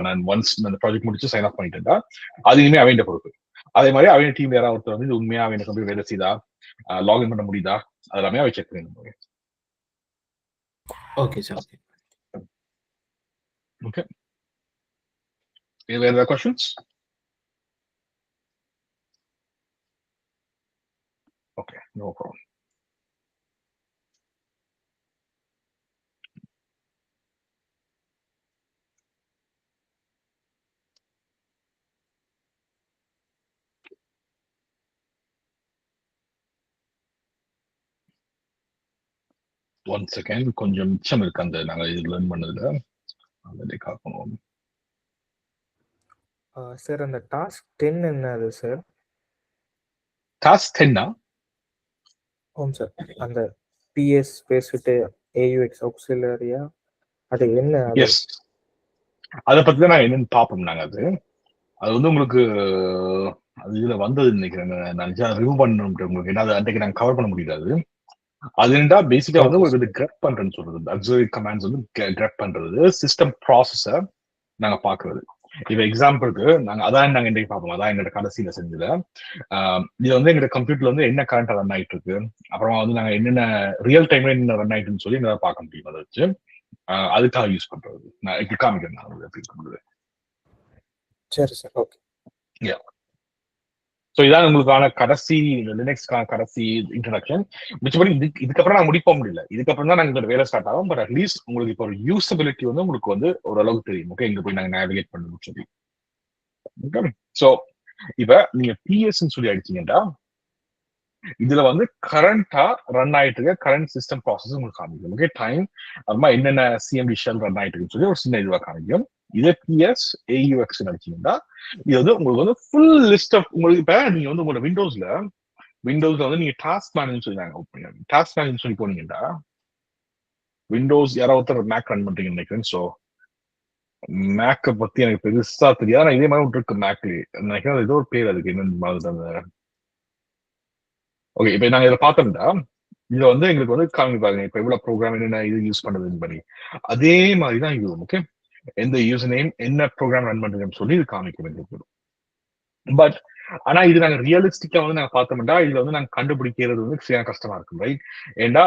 நான் ஒன்ஸ் அந்த ப்ராஜெக்ட் முடிச்சு சைன் ஆஃப் பண்ணிட்டேன்டா அது இனிமே அவன் பொறுப்பு. அதே மாதிரி அவன் டீம் யாராவது ஒருத்தர் வந்து உண்மையா அவன் கம்பெனி வேலை செய்தா, லாகின் பண்ண முடியுதா, அதெல்லாமே அவன் செக் பண்ணி. Okay sir. ஓகே, வேற questions? Okay, no problem. One second, கொஞ்சம் மிச்சம் இருக்கு அந்த நாங்க இது லேர்ன் பண்ணதுல, அதை காக்கணும். சார் அந்த டாஸ்க் 10 என்னது சார்? டாஸ்க் 10 ஆமாம் சார். அந்த பிஎஸ் பேசிட்டு AUX ஆக்சிலரியா அது என்ன? எஸ், அதை பத்தி தான் நான் என்னன்னு பார்ப்போம். நாங்க அது வந்து உங்களுக்கு அது இதுல வந்தது நினைக்கிறேன், நான் ரிமூவ் பண்ணணும் உங்களுக்கு. ஏன்னா அது அன்றைக்கு நாங்கள் கவர் பண்ண முடியாது. அதுண்டா பேசிக்கா வந்து உங்களுக்கு கிராப் பண்றேன்னு சொல்றது, அக்ஸிலரி கமாண்ட்ஸ் வந்து கிராப் பண்றது, சிஸ்டம் ப்ராசஸை நாங்க பாக்குறது. இப்ப எக்ஸாம்பிளுக்கு நாங்க இன்றைக்கு பார்ப்போம், அதான் எங்களோட கடைசியில செஞ்சதுல. இது வந்து எங்களோட கம்ப்யூட்டர்ல வந்து என்ன கரண்ட் ரன் ஆயிட்டு இருக்கு, அப்புறமா வந்து நாங்க என்னென்ன ரியல் டைம்ல என்ன ரன் ஆயிட்டுன்னு சொல்லி எங்களால் பார்க்க முடியும். அதை வச்சு அதுக்காக யூஸ் பண்றது. நான் இப்படி காமிக்கிறேன். சரி சார், ஓகே. ஸோ இதான் உங்களுக்கான கடைசி லினக்ஸ்க்கான கடைசி இன்ட்ரடக்ஷன். மிச்சபடி இதுக்கப்புறம் நான் முடிக்க முடியல, இதுக்கப்புறம் தான் நாங்கள் வேலை ஸ்டார்ட் ஆகும். பட் அட்லீஸ்ட் உங்களுக்கு இப்போ ஒரு யூசபிலிட்டி வந்து உங்களுக்கு வந்து ஓரளவுக்கு தெரியும். ஓகே, இங்க போய் நாங்கள் நேவிகேட் பண்ணணும் சொல்லி. ஓகே, ஸோ இப்ப நீங்க பிஎஸ்ன்னு சொல்லி அடிச்சீங்கன்னா இதுல வந்து கரண்டா ரன் ஆயிட்டு இருக்க கரண்ட் சிஸ்டம் ப்ராசஸ் உங்களுக்கு காமிக்கும். ஓகே, டைம் அப்புறமா என்னென்ன சிஎம்டி ஷெல் ரன் ஆயிட்டு இருக்குன்னு சொல்லி ஒரு சின்ன இதுவா காமிக்கும். இதே பிஎஸ் AUX அடிச்சீங்கன்னா இது வந்து உங்களுக்கு வந்து ஃபுல் லிஸ்ட் ஆஃப் உங்களுக்கு. இப்ப நீங்க வந்து உங்களோட விண்டோஸ்ல வந்து நீங்க டாஸ்க் மேனேஜ் சொல்லி நாங்க ஓப்பன் பண்ணி டாஸ்க் மேனேஜ் சொல்லி போனீங்கன்னா விண்டோஸ் யாராவது ஒருத்தர் மேக் ரன் பண்றீங்கன்னு நினைக்கிறேன். ஸோ மேக்கை பத்தி எனக்கு பெருசா தெரியாது, ஆனா இதே மாதிரி ஒன்று இருக்கு மேக்லி நினைக்கிறேன். ஏதோ ஒரு பேர் அதுக்கு என்னன்னு. ஓகே, இப்ப நாங்க இதை பார்த்தோம்னா இதுல வந்து எங்களுக்கு வந்து காமி பாருங்க இப்ப எவ்வளவு ப்ரோக்ராம் என்னென்ன இது யூஸ் பண்றதுன்னு பண்ணி அதே மாதிரிதான் இது. ஓகே, எந்த யூசர் நேம் என்ன ப்ரோக்ராம் ரன் பண்றதுன்னு சொல்லி இது காமிக்க வேண்டியது. பட் ஆனா இது நாங்க ரியலிஸ்டிக்கா வந்து நாங்க பார்த்தோம்னா இதுல வந்து நாங்க கண்டுபிடிக்கிறது வந்து சரியான கஷ்டமா இருக்கும், ரைட்? ஏண்டா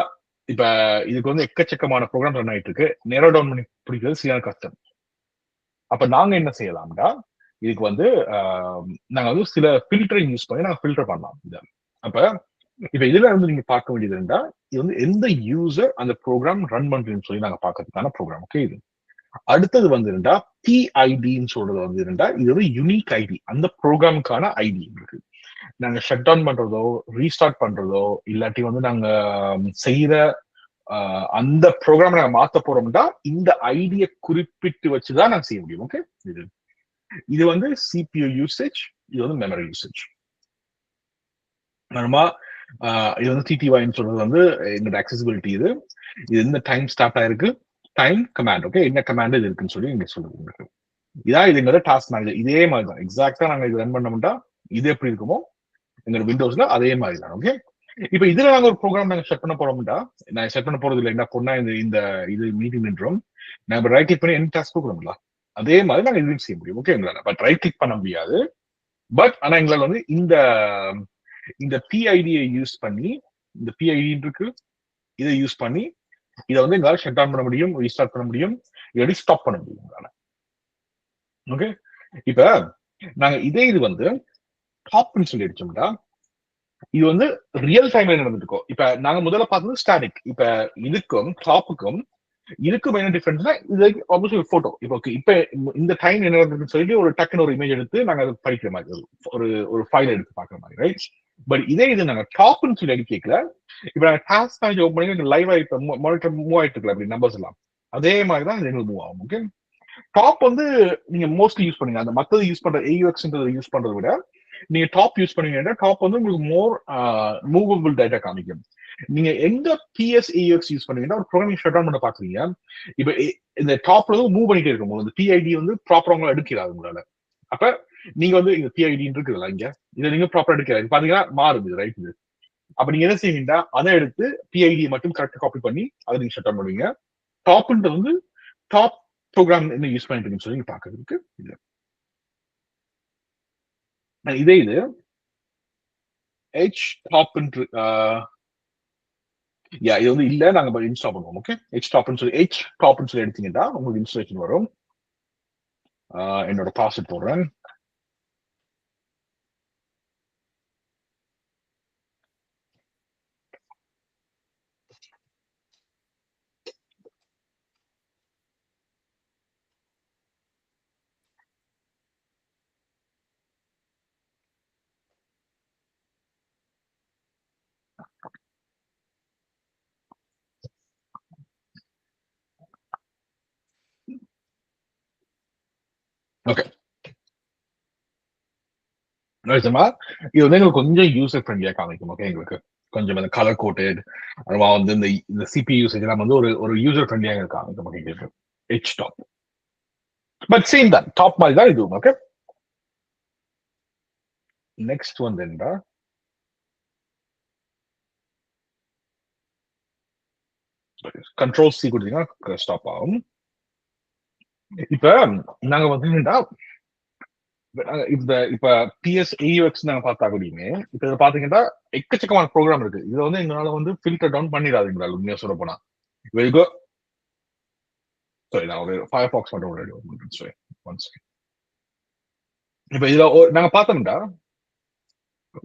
இப்ப இதுக்கு வந்து எக்கச்சக்கமான ப்ரோக்ராம் ரன் ஆயிட்டு இருக்கு, நேரோ டவுன் பண்ணி பிடிக்கிறது சரியான கஷ்டம். அப்ப நாங்க என்ன செய்யலாம்டா இதுக்கு வந்து நாங்க வந்து சில ஃபில்டரிங் யூஸ் பண்ணி நாங்க ஃபில்டர் பண்ணலாம் இதை. அப்ப இப்ப இதுல வந்து நீங்க பார்க்க வேண்டியது இருந்தா இது வந்து எந்த யூசர் அந்த ப்ரோக்ராம் ரன் பண்றதுன்னு சொல்லி நாங்க பார்க்கறதுக்கான ப்ரோக்ராம். ஓகே, இது அடுத்தது வந்து இருந்தா PIDன்னு சொல்றது வந்து இருந்தா இது ஒரு யூனிக் ஐடி, அந்த ப்ரோக்ராமுக்கான ஐடி இருக்கு. நாங்க ஷட் டவுன் பண்றதோ ரீஸ்டார்ட் பண்றதோ இல்லாட்டி வந்து நாங்க செய்யற அந்த ப்ரோக்ராம் நாங்க மாத்த போறோம்னா இந்த ஐடியை குறிப்பிட்டு வச்சுதான் நாங்க செய்ய முடியும். ஓகே, இது வந்து CPU யூசேஜ் இது வந்து மெமரி யூசேஜ். நார்மலா இது வந்து டிடிஒய்ன்னு சொல்றது வந்து என்னோட அக்சசிபிலிட்டி. இது இந்த டைம் ஸ்டார்ட் ஆயிருக்கு, டைம் கமாண்ட். ஓகே, என்ன கமாண்ட் இது இருக்குன்னு சொல்லி நீங்க சொல்லுங்க உங்களுக்கு. இதான் இது எங்களோட டாஸ்க் மேனேஜர். இதே மாதிரி தான் எக்ஸாக்டா நாங்க இது ரன் பண்ணோம்னா இது எப்படி இருக்குமோ எங்களோட விண்டோஸ்ல அதே மாதிரி தான். ஓகே, இப்ப இதுல நாங்க ஒரு ப்ரோக்ராம் நாங்க செட் பண்ண போறோம்டா, நான் செட் பண்ண போறது இல்லை, என்ன பொண்ணா இந்த இது மீட்டிங் நின்றோம், நாங்க ரைட் கிளிக் பண்ணி என்ன டாஸ்க் கொடுக்கணும்ல அதே மாதிரி நாங்க இதுவும் செய்ய முடியும். ஓகே, எங்களால பட் ரைட் கிளிக் பண்ண முடியாது. பட் ஆனா எங்களால வந்து இந்த பிஐடியை யூஸ் பண்ணி, இந்த பிஐடி இருக்கு, இதை யூஸ் பண்ணி இதை வந்து எங்களால ஷட் டவுன் பண்ண முடியும், ரீஸ்டார்ட் பண்ண முடியும், இல்லாட்டி ஸ்டாப் பண்ண முடியும் எங்களால. ஓகே, இப்ப நாங்க இது வந்து டாப்னு சொல்லி அடிச்சோம்டா, இது வந்து ரியல் டைம்ல நடந்துருக்கோம். இப்ப நாங்க முதல்ல பார்த்தது ஸ்டாட்டிக். இப்ப இதுக்கும் டாப்புக்கும் இதுக்கும் என்ன டிஃபரன்ஸ்னா, இது ஆல்மோஸ்ட் ஒரு போட்டோ. இப்ப இந்த டைம் என்ன நடந்ததுன்னு சொல்லி ஒரு டக்குன்னு ஒரு இமேஜ் எடுத்து நாங்க அதை படிக்கிற மாதிரி, ஒரு ஃபைல் எடுத்து பாக்குற மாதிரி, ரைட்? பட் இது நாங்க டாப்னு சொல்லி அடி கேட்கல. இப்ப நாங்க டாஸ்க் மேனேஜ் ஓப்பன் பண்ணி லைவா இப்ப மானிட்டர் மூவ் ஆயிட்டு இருக்கல அப்படி நம்பர்ஸ் எல்லாம், அதே மாதிரி தான் இது மூவ் ஆகும். ஓகே, டாப் வந்து நீங்க மோஸ்ட்லி யூஸ் பண்ணுங்க. அந்த மத்தது யூஸ் பண்ற AUX யூஸ் பண்றதை விட நீங்க டாப் யூஸ் பண்ணீங்கன்னா டாப் வந்து உங்களுக்கு மோர் மூவபிள் டேட்டா காமிக்கும். நீங்க எங்க PS AUX யூஸ் பண்ணீங்கன்னா ஒரு ப்ரோக்ராமிங் ஷட் டவுன் பண்ண பாக்குறீங்க, இப்ப இந்த டாப்ல வந்து மூவ் பண்ணிட்டே இருக்கும், இந்த PID வந்து ப்ராப்பரா எடுக்கிறாது உங்களால. அப்ப நீங்க வந்து இந்த PID இருக்குதுல்ல, இங்க இதை நீங்க ப்ராப்பரா எடுக்கிறாரு பாத்தீங்கன்னா மாறுது, ரைட்? இது அப்ப நீங்க என்ன செய்வீங்கன்னா அதை எடுத்து PID மட்டும் கரெக்டா காப்பி பண்ணி அதை நீங்க ஷட் டவுன் பண்ணுவீங்க. டாப்ன்றது வந்து டாப் ப்ரோக்ராம் என்ன யூஸ் பண்ணிட்டு இருக்குன்னு சொல்லி பாக்குறதுக்கு இது இது H top இது வந்து இல்ல, நாங்க இன்ஸ்டால் பண்ணுவோம். ஓகே, H டாப்னு சொல்லி எடுத்தீங்கன்னா உங்களுக்கு இன்ஸ்டாலேஷன் வரும். என்னோட பாஸ்வேர்ட் போடுறேன். ஓகே, இது வந்து எங்களுக்கு கொஞ்சம் யூசர் ஃப்ரெண்ட்லியா காமிக்கும். ஓகே, எங்களுக்கு கொஞ்சம் அந்த கலர் கோட்டட், அதுவா வந்து இந்த CPU யூசேஜ் எல்லாம் வந்து ஒரு யூசர் ஃப்ரெண்ட்லியா காமிக்கும். ஓகே, எங்களுக்கு H டாப் பட் சேம் தான், டாப் மாதிரி தான் இதுவும். ஓகே, நெக்ஸ்ட் வந்து என்ன, கண்ட்ரோல் C கொடுத்தீங்கன்னா ஸ்டாப் ஆகும். இப்ப நாங்க வந்து என்னடா இப்ப PS AUX நாங்க பார்த்தா கூடயுமே இப்ப இதை பாத்தீங்கன்னா எக்கச்சக்கமான ப்ரோக்ராம் இருக்கு. இதை வந்து எங்களால வந்து ஃபில்டர் டவுன் பண்ணிடாது எங்களால, உண்மையா சொல்ல போனா. சரி, நான் ஒரு ஃபயர்பாக்ஸ் மட்டும் இப்ப இதுல நாங்க பார்த்தோம்டா,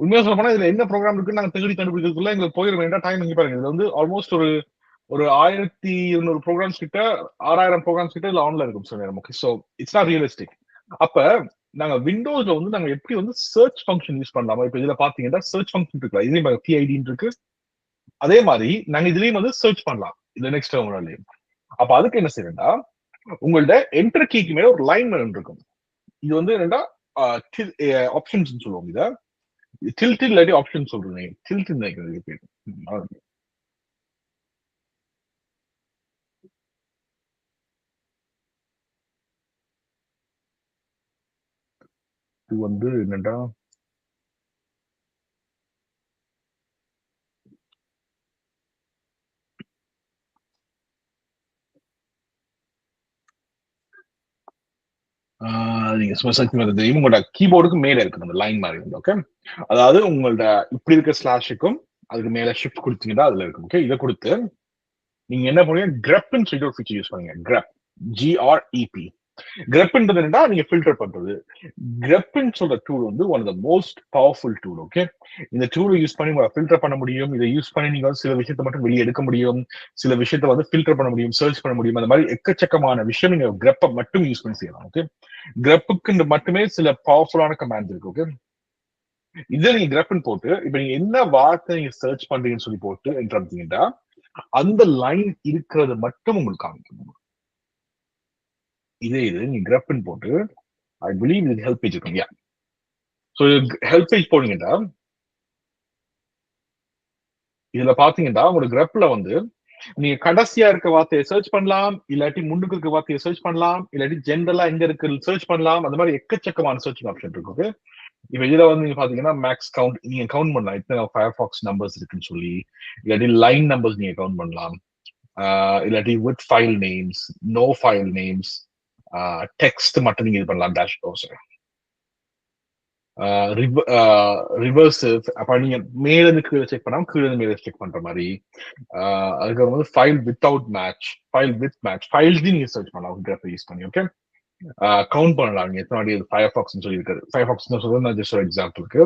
உண்மையா சொல்ல போனா இதுல என்ன ப்ரோக்ராம் இருக்குன்னு நாங்க தேடி கண்டுபிடிக்கிறதுக்குள்ள எங்களுக்கு போயிட வேண்டாம் டைம். இங்க பாருங்க, இதுல வந்து ஆல்மோஸ்ட் ஒரு 1200 ப்ரோக்ராம்ஸ் கிட்ட, 6000 ப்ரோக்ராம்ஸ் கிட்ட இதுல ஆன்ல இருக்கும் சார் நமக்கு. So it's not realistic. அப்ப நாங்க விண்டோஸ்ல வந்து நாங்க எப்படி வந்து சர்ச் ஃபங்க்ஷன் யூஸ் பண்ணலாமா? இப்ப இதுல பாத்தீங்கன்னா சர்ச் ஃபங்க்ஷன் இருக்குல்ல, இதே PID இருக்கு, அதே மாதிரி நாங்க இதுலயும் வந்து சர்ச் பண்ணலாம் இந்த நெக்ஸ்ட் டெர்மினல்லையும். அப்ப அதுக்கு என்ன செய்யறா, உங்கள்ட்ட என்டர் கீக்கு மேல ஒரு லைன் இருக்கும். இது வந்து என்னன்னா ஆப்ஷன்ஸ் சொல்லுவோம். இத டில்ட் இல்லாட்டி ஆப்ஷன் சொல்றேன். டில்ட் இது வந்து என்னடா, நீங்க உங்களோட கீபோர்டுக்கு மேல இருக்கு அந்த லைன் மாதிரி. ஓகே, அதாவது உங்களோட இப்படி இருக்க ஸ்லாஷுக்கும் அதுக்கு மேல ஷிஃப்ட் கொடுத்தீங்கன்னா அதுல இருக்கும். ஓகே, இதை கொடுத்து நீங்க என்ன பண்ணுவீங்க, கிரப்னு சொல்லிட்டு ஒரு ஃபீச்சர் யூஸ் பண்ணுங்க. கிரப், GREP. கிரப்ன்றது என்னன்னா நீங்க ஃபில்டர் பண்றது. கிரப்னு சொல்ற டூல் வந்து one of the most powerful tool. Okay, இந்த டூலை யூஸ் பண்ணி உங்களை ஃபில்டர் பண்ண முடியும். இதை யூஸ் பண்ணி நீங்க வந்து சில விஷயத்தை மட்டும் வெளியே எடுக்க முடியும், சில விஷயத்தை வந்து ஃபில்டர் பண்ண முடியும், சர்ச் பண்ண முடியும். அந்த மாதிரி எக்கச்சக்கமான விஷயம் நீங்க கிரப்பை மட்டும் யூஸ் பண்ணி செய்யலாம். ஓகே, கிரப்புக்கு மட்டுமே சில பவர்ஃபுல்லான கமாண்ட்ஸ் இருக்கு. ஓகே, இதை நீங்க கிரப்னு போட்டு இப்ப நீங்க என்ன வார்த்தை நீங்க சர்ச் பண்றீங்கன்னு சொல்லி போட்டு என்ட்ரா அந்த லைன் இருக்கிறது மட்டும் உங்களுக்கு காமிக்கும். இது நீங்க கிரப்னு போட்டு ஐ பிலீவ் இது ஹெல்ப் பேஜ் இருக்கும். ஸோ ஹெல்ப் பேஜ் போனீங்கன்னா இதுல பாத்தீங்கன்னா உங்களோட கிரப்ல வந்து நீங்க கடைசியா இருக்க வார்த்தையை சர்ச் பண்ணலாம், இல்லாட்டி முன்னுக்கு இருக்க வார்த்தையை சர்ச் பண்ணலாம், இல்லாட்டி ஜென்ரலா எங்க இருக்கு சர்ச் பண்ணலாம். அந்த மாதிரி எக்கச்சக்கமான சர்ச் ஆப்ஷன் இருக்கு. இப்ப இதுல வந்து நீங்க பாத்தீங்கன்னா மேக்ஸ் கவுண்ட் நீங்க கவுண்ட் பண்ணலாம், இத்தனை ஃபயர்பாக்ஸ் நம்பர்ஸ் இருக்குன்னு சொல்லி, இல்லாட்டி லைன் நம்பர்ஸ் நீங்க கவுண்ட் பண்ணலாம், இல்லாட்டி with file names, no file names, text மட்டும் நீங்க இது பண்ணலாம் டேஷ் ப்ரௌசர். ரிவர்சிவ் அப்ப நீங்க மேல இருந்து கீழே செக் பண்ணாம கீழே இருந்து மேல செக் பண்ற மாதிரி. அதுக்கப்புறம் வந்து file without match, file with match, files நீங்க சர்ச் பண்ணலாம் கிராஃப் யூஸ் பண்ணி. ஓகே, கவுண்ட் பண்ணலாம் நீங்க எத்தனை ஃபயர்பாக்ஸ் சொல்லி இருக்காரு. ஃபயர்பாக்ஸ் சொல்றது நான் ஜஸ்ட் ஒரு எக்ஸாம்பிளுக்கு.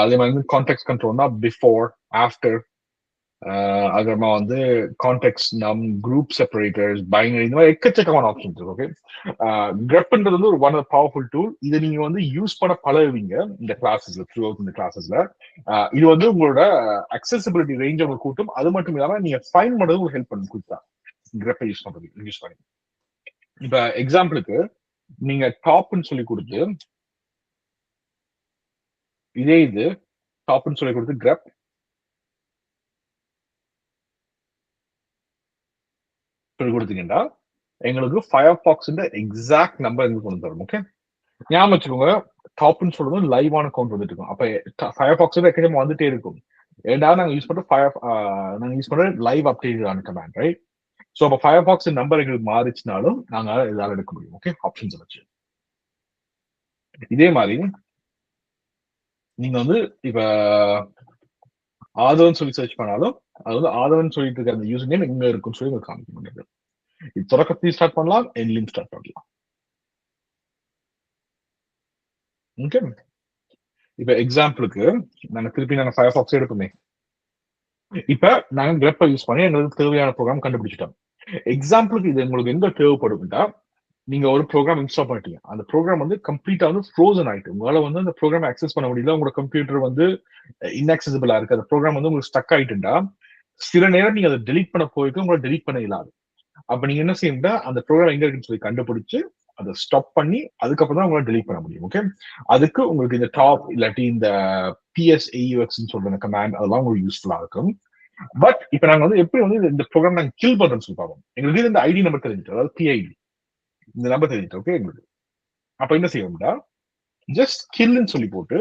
அதே மாதிரி கான்டெக்ட் கண்ட்ரோல்னா பிஃபோர், ஆஃப்டர், அதுக்கப்புறமா வந்து கான்டெக்ட் நம், குரூப் செப்பரேட்டர்ஸ், பைனரி, இந்த மாதிரி எக்கச்சக்கமான ஆப்ஷன்ஸ் இருக்கு. ஓகே, கிரப்ன்றது வந்து ஒரு ஒன் ஆஃப் பவர்ஃபுல் டூல். இதை நீங்க வந்து யூஸ் பண்ண பழகுவீங்க இந்த கிளாஸஸ்ல, த்ரூ அவுட் இந்த கிளாஸஸ்ல. இது வந்து உங்களோட அக்சசிபிலிட்டி ரேஞ்ச் உங்களுக்கு கூட்டும். அது மட்டும் இல்லாம நீங்க ஃபைன் பண்றது ஒரு ஹெல்ப் பண்ணி கொடுத்தா கிரப்பை யூஸ் பண்ணி. இப்ப எக்ஸாம்பிளுக்கு நீங்க டாப்னு சொல்லி கொடுத்து இதே இது டாப்னு சொல்லி கொடுத்து கிரப் சொல்லி கொடுத்தீங்கன்னா எங்களுக்கு ஃபயர்பாக்ஸ் எக்ஸாக்ட் நம்பர் எங்களுக்கு கொண்டு தரும். ஓகே, ஞாபகம் வச்சுக்கோங்க, டாப்னு சொல்றது லைவான கவுண்ட் வந்துட்டு இருக்கும். அப்ப ஃபயர்பாக்ஸ் எக்கச்சக்கமா வந்துட்டே இருக்கும். ஏன்னா நாங்க யூஸ் பண்ற லைவ் அப்டேட் ஆன கமாண்ட், ரைட்? ஸோ அப்போ ஃபயர்பாக்ஸ் நம்பர் எங்களுக்கு மாறிச்சுனாலும் நாங்க இதால எடுக்க முடியும். ஓகே, ஆப்ஷன்ஸ் வச்சு. இதே மாதிரி நீங்க வந்து இப்ப ஆதவன் சொல்லி சர்ச் பண்ணாலும் அது வந்து ஆதவன் சொல்லிட்டு இருக்க அந்த யூசர் நேம் எங்க இருக்குன்னு சொல்லி உங்களுக்கு காமிக்க முடியாது. இது தொடக்கத்தையும் ஸ்டார்ட் பண்ணலாம், எண்ட்லையும் ஸ்டார்ட் பண்ணலாம். ஓகே, இப்ப எக்ஸாம்பிளுக்கு நாங்க ஃபயர்பாக்ஸ் எடுப்போமே. இப்ப நாங்க கிரப்பை யூஸ் பண்ணி எங்களுக்கு தேவையான ப்ரோக்ராம் கண்டுபிடிச்சிட்டோம். எக்ஸாம்பிளுக்கு இது உங்களுக்கு எங்க தேவைப்படும்னா, நீங்க ஒரு ப்ரோக்ராம் இன்ஸ்டால் பண்ணிட்டீங்க, அந்த ப்ரோக்ராம் வந்து கம்ப்ளீட்டா வந்து ஃப்ரோசன் ஆயிட்டு உங்களால வந்து அந்த ப்ரோக்ராம் ஆக்சஸ் பண்ண முடியல, உங்களோட கம்ப்யூட்டர் வந்து இன்ஆக்சசிபிளா இருக்கு, அந்த ப்ரோக்ராம் வந்து உங்களுக்கு ஸ்டக் ஆயிட்டுண்டா சில நேரம் நீங்க அதை டெலீட் பண்ண போயிட்டு உங்களை டெலீட் பண்ண இல்லாது. அப்ப நீங்க என்ன செய்யணும்னா அந்த ப்ரோக்ராம் எங்க இருக்குன்னு சொல்லி கண்டுபிடிச்சு அதை ஸ்டாப் பண்ணி அதுக்கப்புறம் தான் உங்களால டெலீட் பண்ண முடியும். ஓகே, அதுக்கு உங்களுக்கு இந்த டாப் இல்லாட்டி இந்த PSAUX சொல்ற கமாண்ட் அதெல்லாம் உங்களுக்கு யூஸ்ஃபுல்லா இருக்கும். பட் இப்ப நாங்க வந்து எப்படி வந்து இந்த ப்ரோக்ராம் நாங்க கில் பண்றோம்னு சொல்லி பார்ப்போம். எங்களுக்கு இந்த ஐடி நம்பர் தெரிஞ்சுட்டு, அதாவது PID இந்த நம்பர் தெரிஞ்சுட்டு. ஓகே, எங்களுக்கு அப்ப என்ன செய்யணும்னா ஜஸ்ட் கில்னு சொல்லி போட்டு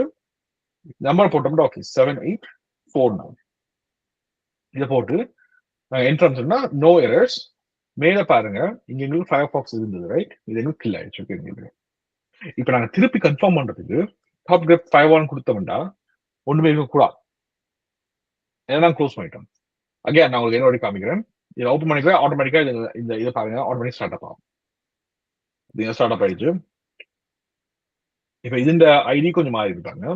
நம்பர் போட்டோம்னா ஓகே 7849 இதை போட்டு நாங்க என்ட்ரன்ஸ் சொன்னா நோ எரர்ஸ். மேல பாருங்க, இங்க எங்களுக்கு ஃபயர்பாக்ஸ் இருந்தது, ரைட்? இது எங்களுக்கு கில் ஆயிடுச்சு. ஓகே, எங்களுக்கு இப்ப நாங்க திருப்பி கன்ஃபார்ம் பண்றதுக்கு டாப் கிரப் 5 கொடுத்தோம்னா ஒண்ணுமே இருக்கக்கூடாது, ஏன்னா க்ளோஸ் பண்ணிட்டோம். அகைன் நான் உங்களுக்கு என்னோட காமிக்கிறேன். இதை ஓப்பன் பண்ணிக்கிறேன், ஆட்டோமேட்டிக்கா இந்த இதை பாருங்க, ஆட்டோமேட்டிக் ஸ்டார்ட் அப் ஆகும். இது ஸ்டார்ட் அப் ஆயிடுச்சு. இப்ப இந்த ஐடி கொஞ்சம் மாறி இருக்காங்க.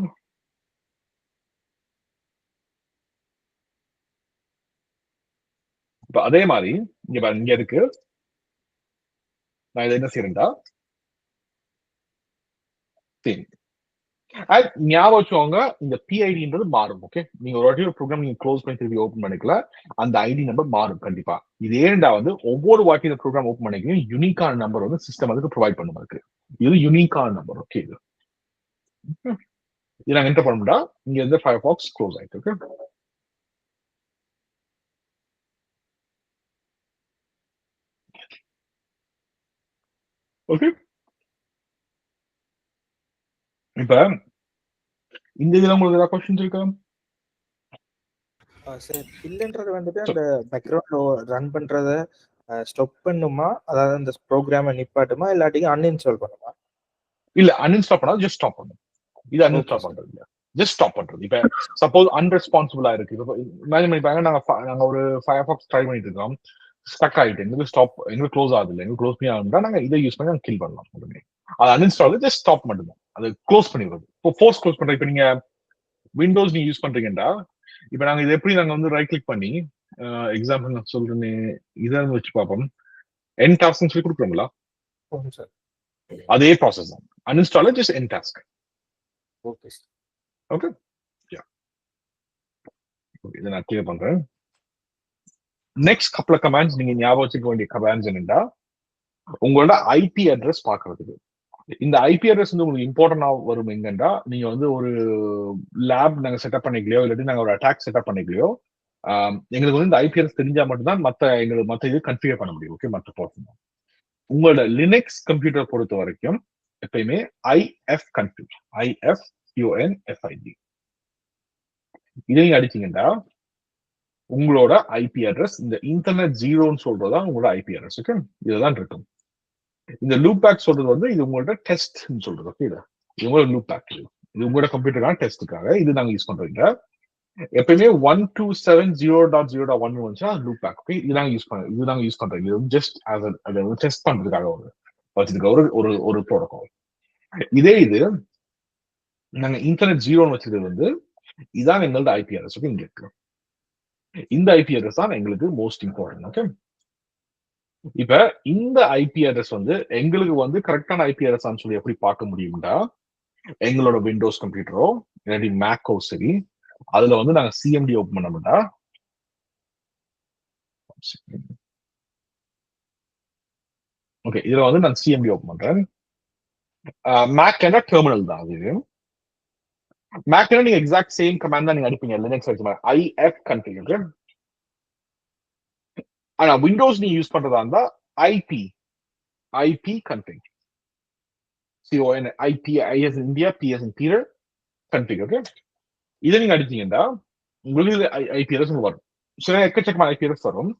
இப்ப அதே மாதிரி இங்க பாருங்க, இங்க இருக்கு. நான் இதை என்ன செய்யறேன்டா சேம் ஞாபகம் வச்சுக்கோங்க, இந்த PIDன்றது மாறும். ஓகே, நீங்க ஒரு வாட்டி ஒரு ப்ரோக்ராம் நீங்க க்ளோஸ் பண்ணி திருப்பி ஓப்பன் பண்ணிக்கல, அந்த ஐடி நம்பர் மாறும் கண்டிப்பா. இது ஏன்டா வந்து ஒவ்வொரு வாட்டி இந்த ப்ரோக்ராம் ஓப்பன் பண்ணிக்கணும் யூனிக்கான நம்பர் வந்து சிஸ்டம் அதுக்கு ப்ரொவைட் பண்ணும். இருக்கு இது யூனிக்கான நம்பர். ஓகே, இது நாங்க என்டர் பண்ணோம்னா இங்க இருந்து ஃபயர்பாக்ஸ் க்ளோஸ் ஆயிட்டு. ஓகே, ஓகே, இப்ப இந்த இதுல உங்களுக்கு ஏதாவது கொஸ்டின்ஸ் இருக்கா? சார் இல்லைன்றது வந்துட்டு அந்த பேக்ரவுண்ட் ரன் பண்றத ஸ்டாப் பண்ணுமா, அதாவது அந்த ப்ரோக்ராமை நிப்பாட்டுமா, இல்லாட்டி அன்இன்ஸ்டால் பண்ணுமா? இல்ல, அன்இன்ஸ்டால் பண்ணாலும் ஜஸ்ட் ஸ்டாப் பண்ணும். இது அன்இன்ஸ்டால் பண்றது இல்ல, ஜஸ்ட் ஸ்டாப் பண்றது. இப்ப சப்போஸ் அன்ரெஸ்பான்சிபிளா இருக்கு, இமேஜின் பண்ணிப்பாங்க, நாங்க ஒரு ஃபயர்பாக்ஸ் ட்ரை பண்ணிட்டு இருக்கோம், ஸ்டக் ஆயிட்டு எங்களுக்கு ஸ்டாப் எங்களுக்கு க்ளோஸ் ஆகுது இல்லை, எங்களுக்கு க்ளோஸ் பண்ணி ஆகுதுன்னா நாங்க இதை யூஸ் பண்ணி நாங்க கில் பண்ணலாம். உடனே அது அன்இன்ஸ்டால் ஜஸ்ட் ஸ்டாப் மட்டும்தான், அது க்ளோஸ் பண்ணிடுறது. இப்போ ஃபோர்ஸ் க்ளோஸ் பண்ற, இப்ப நீங்க விண்டோஸ் நீங்க யூஸ் பண்றீங்கன்னா இப்ப நாங்க இது எப்படி நாங்க வந்து ரைட் கிளிக் பண்ணி எக்ஸாம்பிள் நான் சொல்றேன்னு இதை வச்சு பார்ப்போம். என் டாஸ்க் சொல்லி கொடுக்குறோங்களா? சார் அதே ப்ராசஸ் தான், அன்இன்ஸ்டால் ஜஸ்ட் என் டாஸ்க். ஓகே ஓகே, இதை நான் கிளியர் பண்றேன். நெக்ஸ்ட் கப்பல் கமாண்ட்ஸ் நீங்க ஞாபகம் வச்சுக்க வேண்டிய கமாண்ட்ஸ் என்னன்னா, உங்களோட IP அட்ரஸ் பாக்குறதுக்கு இந்த ஐபி அட்ரஸ் வந்து உங்களுக்கு இம்பார்ட்டன்டா வரும் எங்கன்னா நீங்க வந்து ஒரு லேப் நாங்க செட்டப் பண்ணிக்கலையோ இல்லாட்டி நாங்க ஒரு அட்டாக் செட்டப் பண்ணிக்கலையோ எங்களுக்கு வந்து இந்த ஐபி அட்ரஸ் தெரிஞ்சா மட்டும்தான் எங்களுக்கு மற்ற இது கன்ஃபிகர் பண்ண முடியும். ஓகே, மற்ற போர்ட் உங்களோட லினக்ஸ் கம்ப்யூட்டர் பொறுத்த வரைக்கும் எப்பயுமே ஐஎஃப் கன்ஃபிக் IFUNFID இதை நீங்க அடிச்சீங்கன்னா உங்களோட ஐபி அட்ரஸ் இந்த இன்டர்நெட் ஜீரோன்னு சொல்றதா உங்களோட ஐபி அட்ரஸ். ஓகே, இதுதான் இருக்கும். இந்த லூப் பேக் சொல்றது வந்து இது உங்களோட டெஸ்ட் சொல்றது. ஓகே, இது உங்களோட லூப் பேக், இது உங்களோட கம்ப்யூட்டருக்கான டெஸ்ட்டுக்காக இது நாங்க யூஸ் பண்றீங்க. எப்பயுமே 127.0.0.1 வந்துச்சா லூப் பேக். ஓகே, இது நாங்க யூஸ் பண்றோம். இது ஜஸ்ட் அதை டெஸ்ட் பண்றதுக்காக வச்சிருக்க ஒரு ப்ரோட்டோகால். இதே இது நாங்க இன்டர்நெட் ஜீரோன்னு வச்சிருக்கிறது வந்து இதான் எங்களோட ஐபி அட்ரஸ். ஓகே, இங்க இருக்கு. இந்த ஐபி அட்ரஸ் தான் எங்களுக்கு மோஸ்ட் இம்பார்ட்டன்ட். ஓகே, இப்ப இந்த ஐபி அட்ரஸ் வந்து எங்களுக்கு வந்து கரெக்டான ஐபி அட்ரஸ் சொல்லி எப்படி பார்க்க முடியும்டா, எங்களோட விண்டோஸ் கம்ப்யூட்டரோ இல்லாட்டி மேக்கோ சரி, அதுல வந்து நாங்க சிஎம்டி ஓபன் பண்ணோம்டா, ஓகே, இதுல வந்து நான் சிஎம்டி ஓபன் பண்றேன். மேக் என்ன டெர்மினல் தான் அது. மேக் என்ன நீங்க எக்ஸாக்ட் சேம் கமாண்ட் தான் நீங்க அடிப்பீங்க லினக்ஸ் வச்சு IF config. ஓகே, ஆனா விண்டோஸ் நீங்க யூஸ் பண்றதா இருந்தா IP config. CON IP IS India PS Peter config. Okay, இதை நீங்க அடிச்சீங்கன்னா உங்களுக்கு ஐபி அட்ரஸ் வரும். சில எக்கச்சக்கமான ஐபி அட்ரஸ் வரும்.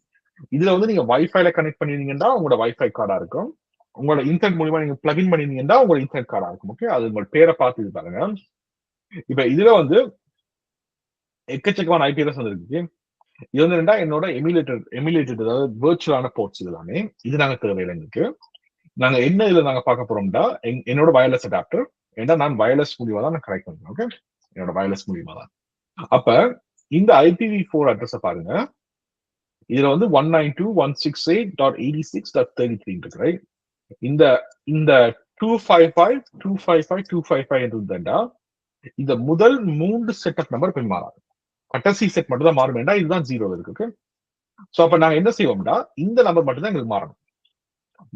இதுல வந்து நீங்க வைஃபைல கனெக்ட் பண்ணிருந்தீங்கன்னா உங்களோட வைஃபை கார்டா இருக்கும். உங்களோட இன்டர்நெட் மூலமா நீங்க பிளகின் பண்ணிருந்தீங்கன்னா உங்களோட இன்டர்நெட் கார்டா இருக்கும். ஓகே, அது உங்களோட பேரை பார்த்து இது பாருங்க. இப்ப இதுல வந்து எக்கச்சக்கமான ஐபி அட்ரஸ் வந்துருக்கு. இது வந்து என்னோட எமுலேட்டட் அதாவது வெர்ச்சுவலான போர்ட்ஸ் எல்லாமே. இது நாங்க தேவையில்லை எங்களுக்கு. நாங்க என்ன இதுல நாங்க பார்க்க போறோம்னா என்னோட வயர்லெஸ் அடாப்டர். ஏன்னா நான் வயர்லெஸ் மூலியமா தான் நான் கனெக்ட் பண்றேன். ஓகே, என்னோட வயர்லெஸ் மூலியமா தான். அப்ப இந்த IPv4 அட்ரஸ் பாருங்க. இதுல வந்து 192.168.86.33 இருக்கு. ரைட், இந்த 255.255.255 இருந்ததுன்னா இந்த முதல் 3 செட்டப் நம்பர் போய் மாறாது. கடைசி செட் மட்டும் தான் மாறும். வேண்டாம், இதுதான் 0 இருக்கு. சோ அப்ப நாங்க என்ன செய்வோம்னா இந்த நம்பர் மட்டும் தான் எங்களுக்கு மாறணும்.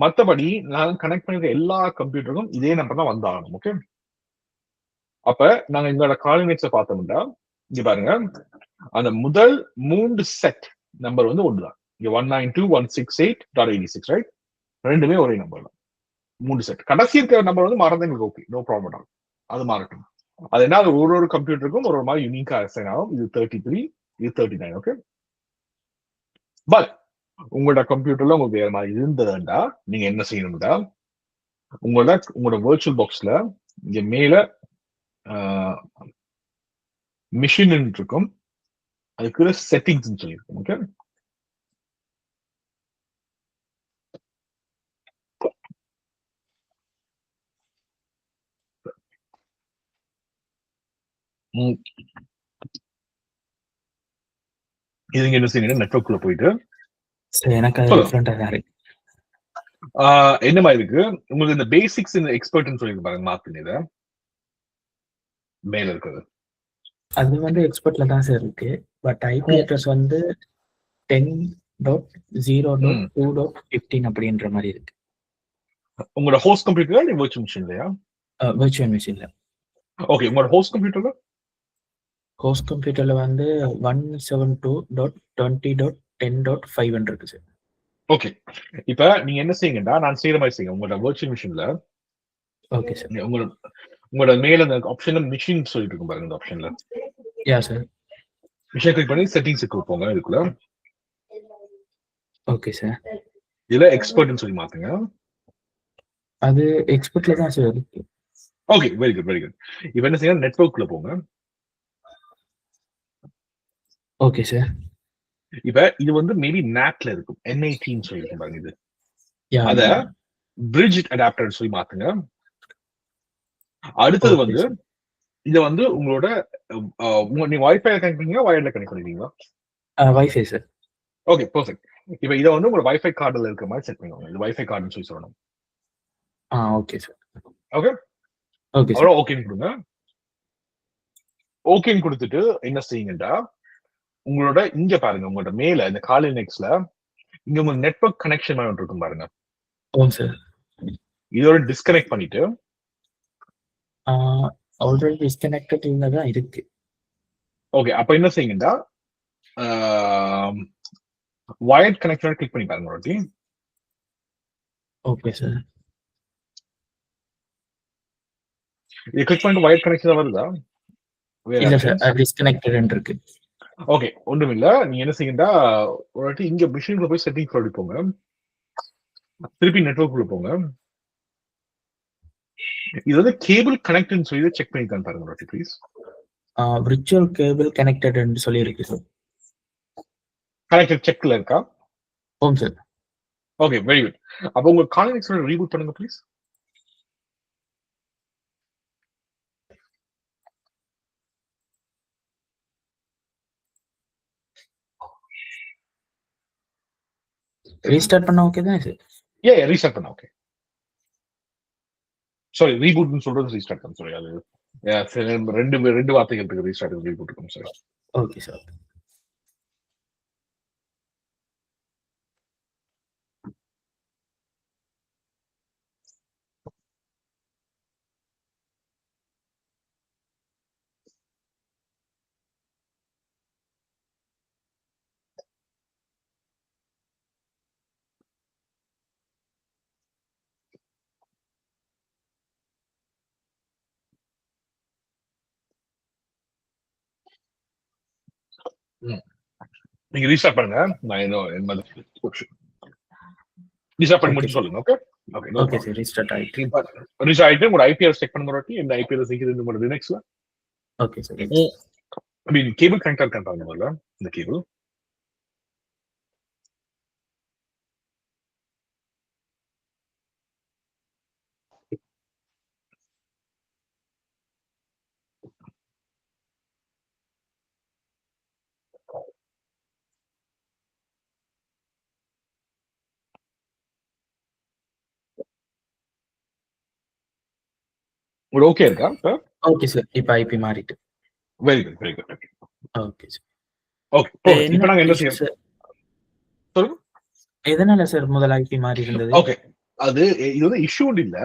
மற்றபடி நாங்க கனெக்ட் பண்ணிருக்க எல்லா கம்ப்யூட்டருக்கும் இதே நம்பர் தான் வந்தாகணும். ஓகே, அப்ப நாங்க எங்களோட காலினேட்ஸை பார்த்தோம்னா இங்க பாருங்க, அந்த முதல் 3 செட் நம்பர் வந்து ஒண்ணுதான். இங்க 192.168.86. ரைட், ரெண்டுமே ஒரே நம்பர் தான். 3 செட். கடைசி இருக்கிற நம்பர் வந்து மாறதான் எங்களுக்கு ஓகே, நோ ப்ராப்ளம். அது மாறட்டும். அது என்ன, அது ஒரு கம்ப்யூட்டருக்கும் ஒரு மாதிரி யூனிக்கா அசைன் ஆகும். இது 33, இது 39. ஓகே, பட் உங்களோட கம்ப்யூட்டர்ல உங்களுக்கு வேற மாதிரி இருந்ததுண்டா நீங்க என்ன செய்யணும்டா, உங்களோட வெர்ச்சுவல் பாக்ஸ்ல இங்க மேல மிஷின் இருக்கும், அதுக்கு செட்டிங்ஸ் சொல்லியிருக்கும். ஓகே, இது என்ன செய்யணும், நெட்வொர்க்குள்ள போயிட்டு எனக்கு அது டிஃபரெண்டா தான் இருக்கு. என்ன மாதிரி இருக்கு உங்களுக்கு இந்த பேசிக்ஸ் இந்த எக்ஸ்பர்ட்னு சொல்லி பாருங்க, மாத்துங்க இத மேல இருக்குது. அது வந்து எக்ஸ்பர்ட்ல தான் சார் இருக்கு. பட் ஐபி அட்ரஸ் வந்து 10.0.2.15 அப்படின்ற மாதிரி இருக்கு. உங்களோட ஹோஸ்ட் கம்ப்யூட்டர்ல இல்ல வெர்ச்சுவல் மிஷின்லயா? வெர்ச்சுவல் மிஷின்ல. ஓகே, உங்களோட ஹோஸ்ட் கம்ப்யூட்டர்ல வந்து 172.20.10.5 இருக்கு சார். ஓகே, இப்ப நீங்க என்ன செய்யுங்கன்னா நான் செய்யற மாதிரி செய்யுங்க. உங்களோட வெர்ச்சுவல் மிஷின்ல ஓகே சார், உங்களோட மேல அந்த ஆப்ஷன்ல மிஷின் சொல்லிட்டு இருக்கும் பாருங்க. இந்த ஆப்ஷன்ல யா சார், மிஷின் கிளிக் பண்ணி செட்டிங்ஸ்க்கு போங்க. இதுக்குள்ள ஓகே சார், இதுல எக்ஸ்பர்ட்னு சொல்லி மாத்துங்க. அது எக்ஸ்பர்ட்ல தான் சார் இருக்கு. Okay, very good. இப்போ என்ன செய்யணும், நெட்வொர்க்ல போங்க. ஓகே சார், இப்ப இது வந்து மேபி NATல இருக்கும், N18 சொல்லி இருக்கும் பாருங்க. இது அத பிரிட்ஜ் அடாப்டர் சொல்லி மாத்துங்க. அடுத்தது வந்து இத வந்து உங்களோட நீங்க வைஃபை கனெக்ட் பண்ணீங்களா, வயர்ல கனெக்ட் பண்ணிருக்கீங்களா? Wifi sir. Okay, perfect. இப்போ இத வந்து உங்க வைஃபை கார்டுல இருக்கிற மாதிரி செட் பண்ணுவாங்க. இது வைஃபை கார்டுன்னு சொல்லி சொல்லணும். Okay sir. ஓகே, அப்புறம் ஓகேன்னு கொடுங்க. ஓகேன்னு கொடுத்துட்டு என்ன செய்யுங்கடா, உங்களோட இங்க பாருங்க, உங்களோட மேல இந்த காலினெக்ஸ்ல இங்க உங்க நெட்வொர்க் கனெக்ஷன் இருக்கும் பாருங்க. ஓ சார், இதோட டிஸ்கனெக்ட் பண்ணிட்டு ஆல்ரெடி டிஸ்கனெக்டட்ல தான் இருக்கு. ஓகே, அப்ப என்ன செய்யுங்கடா, வயர்ட் கனெக்ஷன் கிளிக் பண்ணி பாருங்க ஒரு வாட்டி. Okay sir. இது கிளிக் பண்ணிட்டு வயர்ட் கனெக்ஷன் வருதா? இல்ல சார், டிஸ்கனெக்டட் இருக்கு. ஓகே, ஒன்றும் இல்ல. நீங்க என்ன செய்யுங்கடா, ஒரு வாட்டி இங்க மிஷின்ல போய் செட்டிங்ஸ் ஓடி போங்க, திருப்பி நெட்வொர்க் உள்ள போங்க. இது வந்து கேபிள் கனெக்ட்னு சொல்லி செக் பண்ணி தான் பாருங்க ஒரு வாட்டி ப்ளீஸ். விர்ச்சுவல் கேபிள் கனெக்டட்னு சொல்லி இருக்கு சார். கனெக்டட் செக்ல இருக்கா? ஓம் சார். Okay, very good. அப்ப உங்க காலினெக்ஸ் ரீபூட் பண்ணுங்க ப்ளீஸ். ரீஸ்டார்ட் பண்ண ஓகே தான் சார்? ரீஸ்டார்ட் பண்ண ஓகே. சாரி, ரீபூட்னு சொல்றது ரீஸ்டார்ட் பண்ண. சாரி, அது ரெண்டு வார்த்தைகள் இருக்கு, ரீஸ்டார்ட் ரீபூட் இருக்கும். Sir okay sir. நீங்க ரீஸ்டார்ட் பண்ணுங்க. நான் ரீஸ்டார்ட் பண்ணி மட்டும் சொல்லுங்க. Okay okay sir. ரீஸ்டார்ட் ஆயிட்டு ரீஸ்டார்ட் ஆயிட்டு உங்க ஐபிஎஸ் செக் பண்ணுங்க வாட்டி. இந்த ஐபிஎஸ் இருக்குது உங்களோட லினக்ஸ்ல. Okay sir. I mean cable connector இருக்காங்க முதல்ல. இந்த கேபிள் ஓகே இருக்கா? Okay sir. இப்போ ஐபி மாறிட்டு. Very good, very good. Okay sir. Okay, இப்போ நாங்க என்ன செய்யணும் சொல்லுங்க. எதனால சார் முதல்ல ஐபி மாறி இருந்தது? ஓகே, அது இது வந்து இஷ்யூ இல்ல.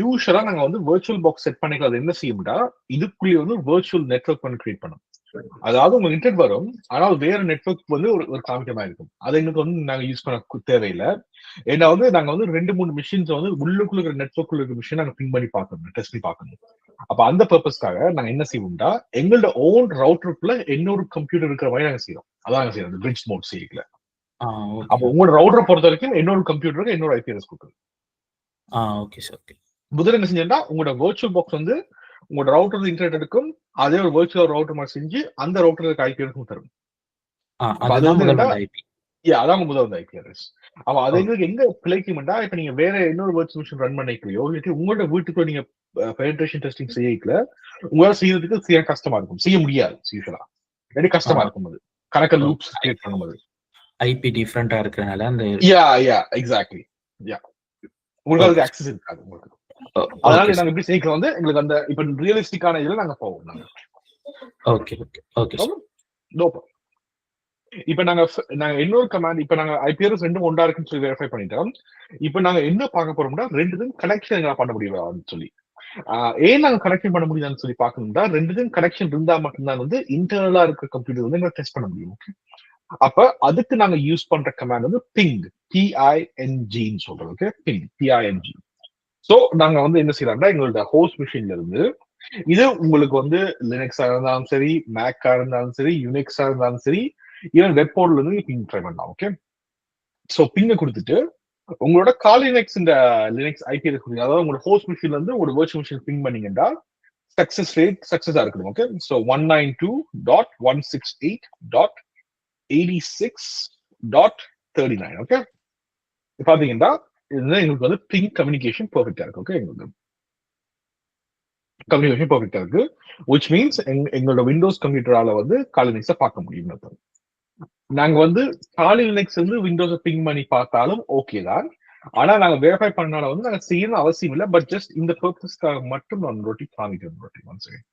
யூஷுவலா நாங்க வந்து வர்ச்சுவல் பாக்ஸ் செட் பண்ணிக்கிறது என்ன செய்யும்டா, இதுக்குள்ளே வந்து வர்ச்சுவல் நெட்வொர்க் பண்ணி கிரியேட் பண்ணும். அதாவது உங்க இன்டர்நெட் வரும், ஆனால் வேற நெட்வொர்க் வந்து ஒரு காமிக்கமா இருக்கும். அதை எங்களுக்கு வந்து நாங்க யூஸ் பண்ண தேவையில்லை. ஏன்னா வந்து நாங்க வந்து 2-3 மிஷின்ஸ் வந்து உள்ளுக்குள்ள இருக்கிற நெட்வொர்க்குள்ள இருக்கிற மிஷின் நாங்க பிங் பண்ணி பார்க்கணும், டெஸ்ட் பண்ணி பார்க்கணும். அப்ப அந்த பர்பஸ்க்காக நாங்க என்ன செய்வோம்டா, எங்களோட ஓன் ரவுட்டருக்குள்ள இன்னொரு கம்ப்யூட்டர் இருக்கிற மாதிரி நாங்க செய்யறோம். அதான் நாங்க செய்யறோம், பிரிட்ஜ் மோட் செய்யல. அப்ப உங்களோட ரவுட்டரை பொறுத்த வரைக்கும் இன்னொரு கம்ப்யூட்டருக்கு இன்னொரு ஐபிஎஸ் கொடுக்குது. Okay sir. ஓகே. முதல்ல என்ன செஞ்சா, உங்களோட வர்ச்சுவல் பாக்ஸ் வந்து உங்களோட ரவுட்டர் இன்டர்நெட் எடுக்கும், அதே ஒரு வர்ச்சுவல் ரவுட்டர் மாதிரி செஞ்சு அந்த ரவுட்டர் இருக்க ஐபிஎஸ் தரும். அது வந்து அதான் முதல் வந்து ஐபிஎஸ். அப்ப அது எங்களுக்கு எங்க பிழைக்கும்டா, இப்ப நீங்க வேற இன்னொரு வர்ச்சுவல் மிஷின் ரன் பண்ணிக்கலையோ, இல்லாட்டி உங்களோட வீட்டுக்குள்ள நீங்க பெனிட்ரேஷன் டெஸ்டிங் செய்யல, உங்களால செய்யறதுக்கு கஷ்டமா இருக்கும், செய்ய முடியாது. யூசுவலா இல்லாட்டி கஷ்டமா இருக்கும். அது கணக்க லூப்ஸ் கிரியேட் பண்ணும்போது ஐபி டிஃபரெண்டா இருக்கறனால அந்த எக்ஸாக்ட்லி உங்களுக்கு அதுக்கு அக்சஸ் இருக்காது உங்களுக்கு. அதனால நாங்க எப்படி செய்யறோம் வந்து எங்களுக்கு அந்த இப்ப ரியலிஸ்டிக்கான இதுல நாங்க போவோம். நாங்க okay okay okay no problem. இப்ப நாங்க இன்னொரு கமாண்ட், இப்ப நாங்க ஐபிஎஸ் ரெண்டும் ஒன்றா இருக்குன்னு சொல்லி வெரிஃபை பண்ணிட்டோம். இப்ப நாங்க என்ன பார்க்க போறோம்னா, ரெண்டுக்கும் கனெக்ஷன் எங்களை பண்ண முடியும் சொல்லி. ஏன் நாங்க கனெக்ஷன் பண்ண முடியுதான்னு சொல்லி பார்க்கணும்னா, ரெண்டுக்கும் கனெக்ஷன் இருந்தா மட்டும்தான் வந்து இன்டர்னலா இருக்கிற கம்ப்யூட்டர் வந்து எங்களை டெஸ்ட் பண்ண முடியும். அப்ப அதுக்கு நாங்க யூஸ் பண்ற கமாண்ட் வந்து பிங், PING சொல்றோம். Okay, ping PING. சோ நாங்க வந்து என்ன செய்யறோம்னா, எங்களோட ஹோஸ்ட் மிஷின்ல இருந்து இது உங்களுக்கு வந்து லினக்ஸா இருந்தாலும் சரி, மேக்கா இருந்தாலும் சரி, யூனிக்ஸா இருந்தாலும் சரி, ஈவன் வெப் போர்ட்ல இருந்து பிங் ட்ரை பண்ணலாம். ஓகே, சோ பிங்க கொடுத்துட்டு உங்களோட கால் லினக்ஸ் இந்த லினக்ஸ் ஐபிஎஸ் கொடுங்க. அதாவது உங்களோட ஹோஸ்ட் மிஷின்ல இருந்து ஒரு வர்ச்சுவல் மிஷின் பிங் பண்ணீங்கன்னா சக்சஸ் ரேட் சக்சஸா இருக்கணும். Okay, so 192.168.86.39. ஓகே, பாத்தீங்கன்னா இதுதான் எங்களுக்கு வந்து பிங் கம்யூனிகேஷன் பெர்ஃபெக்ட்டா இருக்கு. ஓகே, எங்களுக்கு கம்யூனிகேஷன் பெர்ஃபெக்ட்டா இருக்கு, which means எங்களோட விண்டோஸ் கம்ப்யூட்டரால வந்து கால் லினக்ஸை பார்க்க முடியும். நாங்க வந்து கால் லினக்ஸ் வந்து விண்டோஸை பிங் பண்ணி பார்த்தாலும் ஓகே தான். ஆனா நாங்க வெரிஃபை பண்ணால வந்து நாங்க செய்யணும் அவசியம் இல்லை. பட் ஜஸ்ட் இந்த பர்பஸ்க்காக மட்டும் நான் ரொட்டி காமிக்கிறேன். ரொட்டி ஒன் செகண்ட்.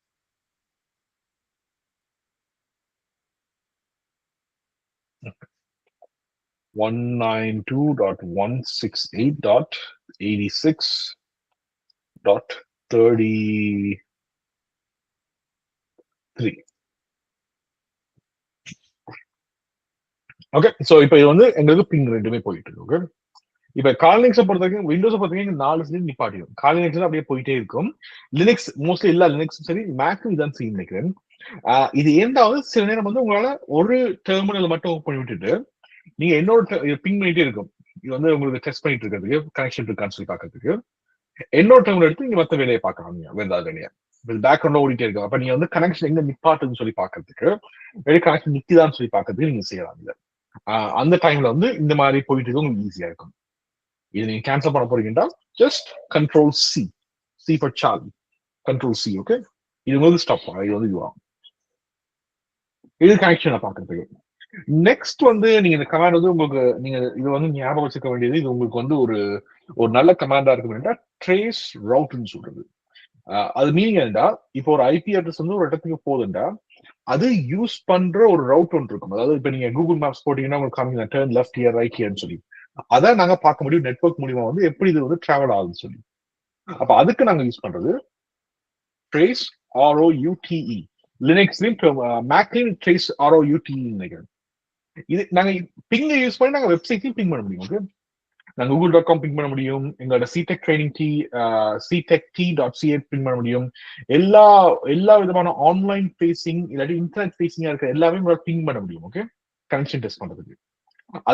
.192.168. 86.33. ஓகே, சோ இப்போ இது வந்து எங்களுக்கு பிங் ரெண்டுமே போயிட்டு இருக்கு. ஓகே, இப்ப காலினிக்ஸை பொறுத்த வரைக்கும், விண்டோஸை பொறுத்த வரைக்கும் 4 செகண்ட் நிப்பாட்டிடும். காலினிக்ஸ் அப்படியே போயிட்டே இருக்கும். லினக்ஸ் மோஸ்ட்லி எல்லா லினக்ஸும் சரி, மேக்கும் இதான் செய்யும் நினைக்கிறேன். இது ஏண்டாவது சில நேரம் வந்து உங்களால ஒரு டெர்மினல் மட்டும் ஓப்பன் பண்ணி விட்டுட்டு நீங்க என்னோட பிங் பண்ணிட்டே இருக்கும். இது வந்து உங்களுக்கு டெஸ்ட் பண்ணிட்டு இருக்கிறதுக்கு, கனெக்ஷன் இருக்கான்னு சொல்லி பாக்கிறதுக்கு என்னோட டெர்மினல் எடுத்து நீங்க மத்த வேலையை பார்க்கலாம். நீங்க வேற ஏதாவது வேலையை பேக்ரவுண்ட்ல ஓடிட்டே இருக்கும். அப்ப நீங்க வந்து கனெக்ஷன் எங்க நிப்பாட்டுன்னு சொல்லி பாக்கிறதுக்கு, வெளியே கனெக்ஷன் நிக்குதான்னு சொல்லி பாக்கிறதுக்கு நீங்க செய்யலாம். இல்ல அந்த டைம்ல வந்து இந்த மாதிரி போயிட்டு இருக்கு, உங்களுக்கு ஈஸியா இருக்கும். இது நீங்க கேன்சல் பண்ண போறீங்கன்னா just control C, C for Charlie, control C. Okay, இது வந்து ஸ்டாப், இது வந்து இதுவாகும். இது கனெக்ஷனை பாக்குறதுக்கு. நெக்ஸ்ட் வந்து நீங்க இந்த கமாண்ட் வந்து உங்களுக்கு நீங்க இது வந்து ஞாபகம் வச்சுக்க வேண்டியது, இது உங்களுக்கு வந்து ஒரு நல்ல கமாண்டா இருக்கு. ட்ரேஸ் ரவுட்னு சொல்றது. அது மீனிங் என்னடா, இப்போ ஒரு ஐபி அட்ரஸ் வந்து ஒரு இடத்துக்கு போகுதுண்டா, அது யூஸ் பண்ற ஒரு ரவுட் ஒன்று இருக்கும். அதாவது இப்ப நீங்க கூகுள் மேப்ஸ் போட்டீங்கன்னா உங்களுக்கு காமிங்க டர்ன் லெஃப்ட் ஹியர், ரைட் ஹியர்னு சொல்லி. அதான் நாங்க பார்க்க முடியும் நெட்வொர்க் மூலியமா வந்து எப்படி இது வந்து டிராவல் ஆகுதுன்னு சொல்லி. அப்ப அதுக்கு நாங்க யூஸ் பண்றது ட்ரேஸ் ROUTE. லினக்ஸ்லயும் மேக்லயும் ட்ரேஸ் ROUTE நினைக்கிறேன். இது நாங்க பிங் யூஸ் பண்ணி நாங்க வெப்சைட்லயும் பிங் பண்ண முடியும். ஓகே, நாங்க google.com பிங் பண்ண முடியும், எங்களோட சிடெக் ட்ரைனிங் ctect.ca பிங் பண்ண முடியும். எல்லா விதமான ஆன்லைன் ஃபேசிங் இல்லாட்டி இன்டர்நெட் ஃபேசிங்கா இருக்கிற எல்லாமே உங்களால பிங் பண்ண முடியும். ஓகே, கனெக்ஷன் டெஸ்ட் பண்றதுக்கு.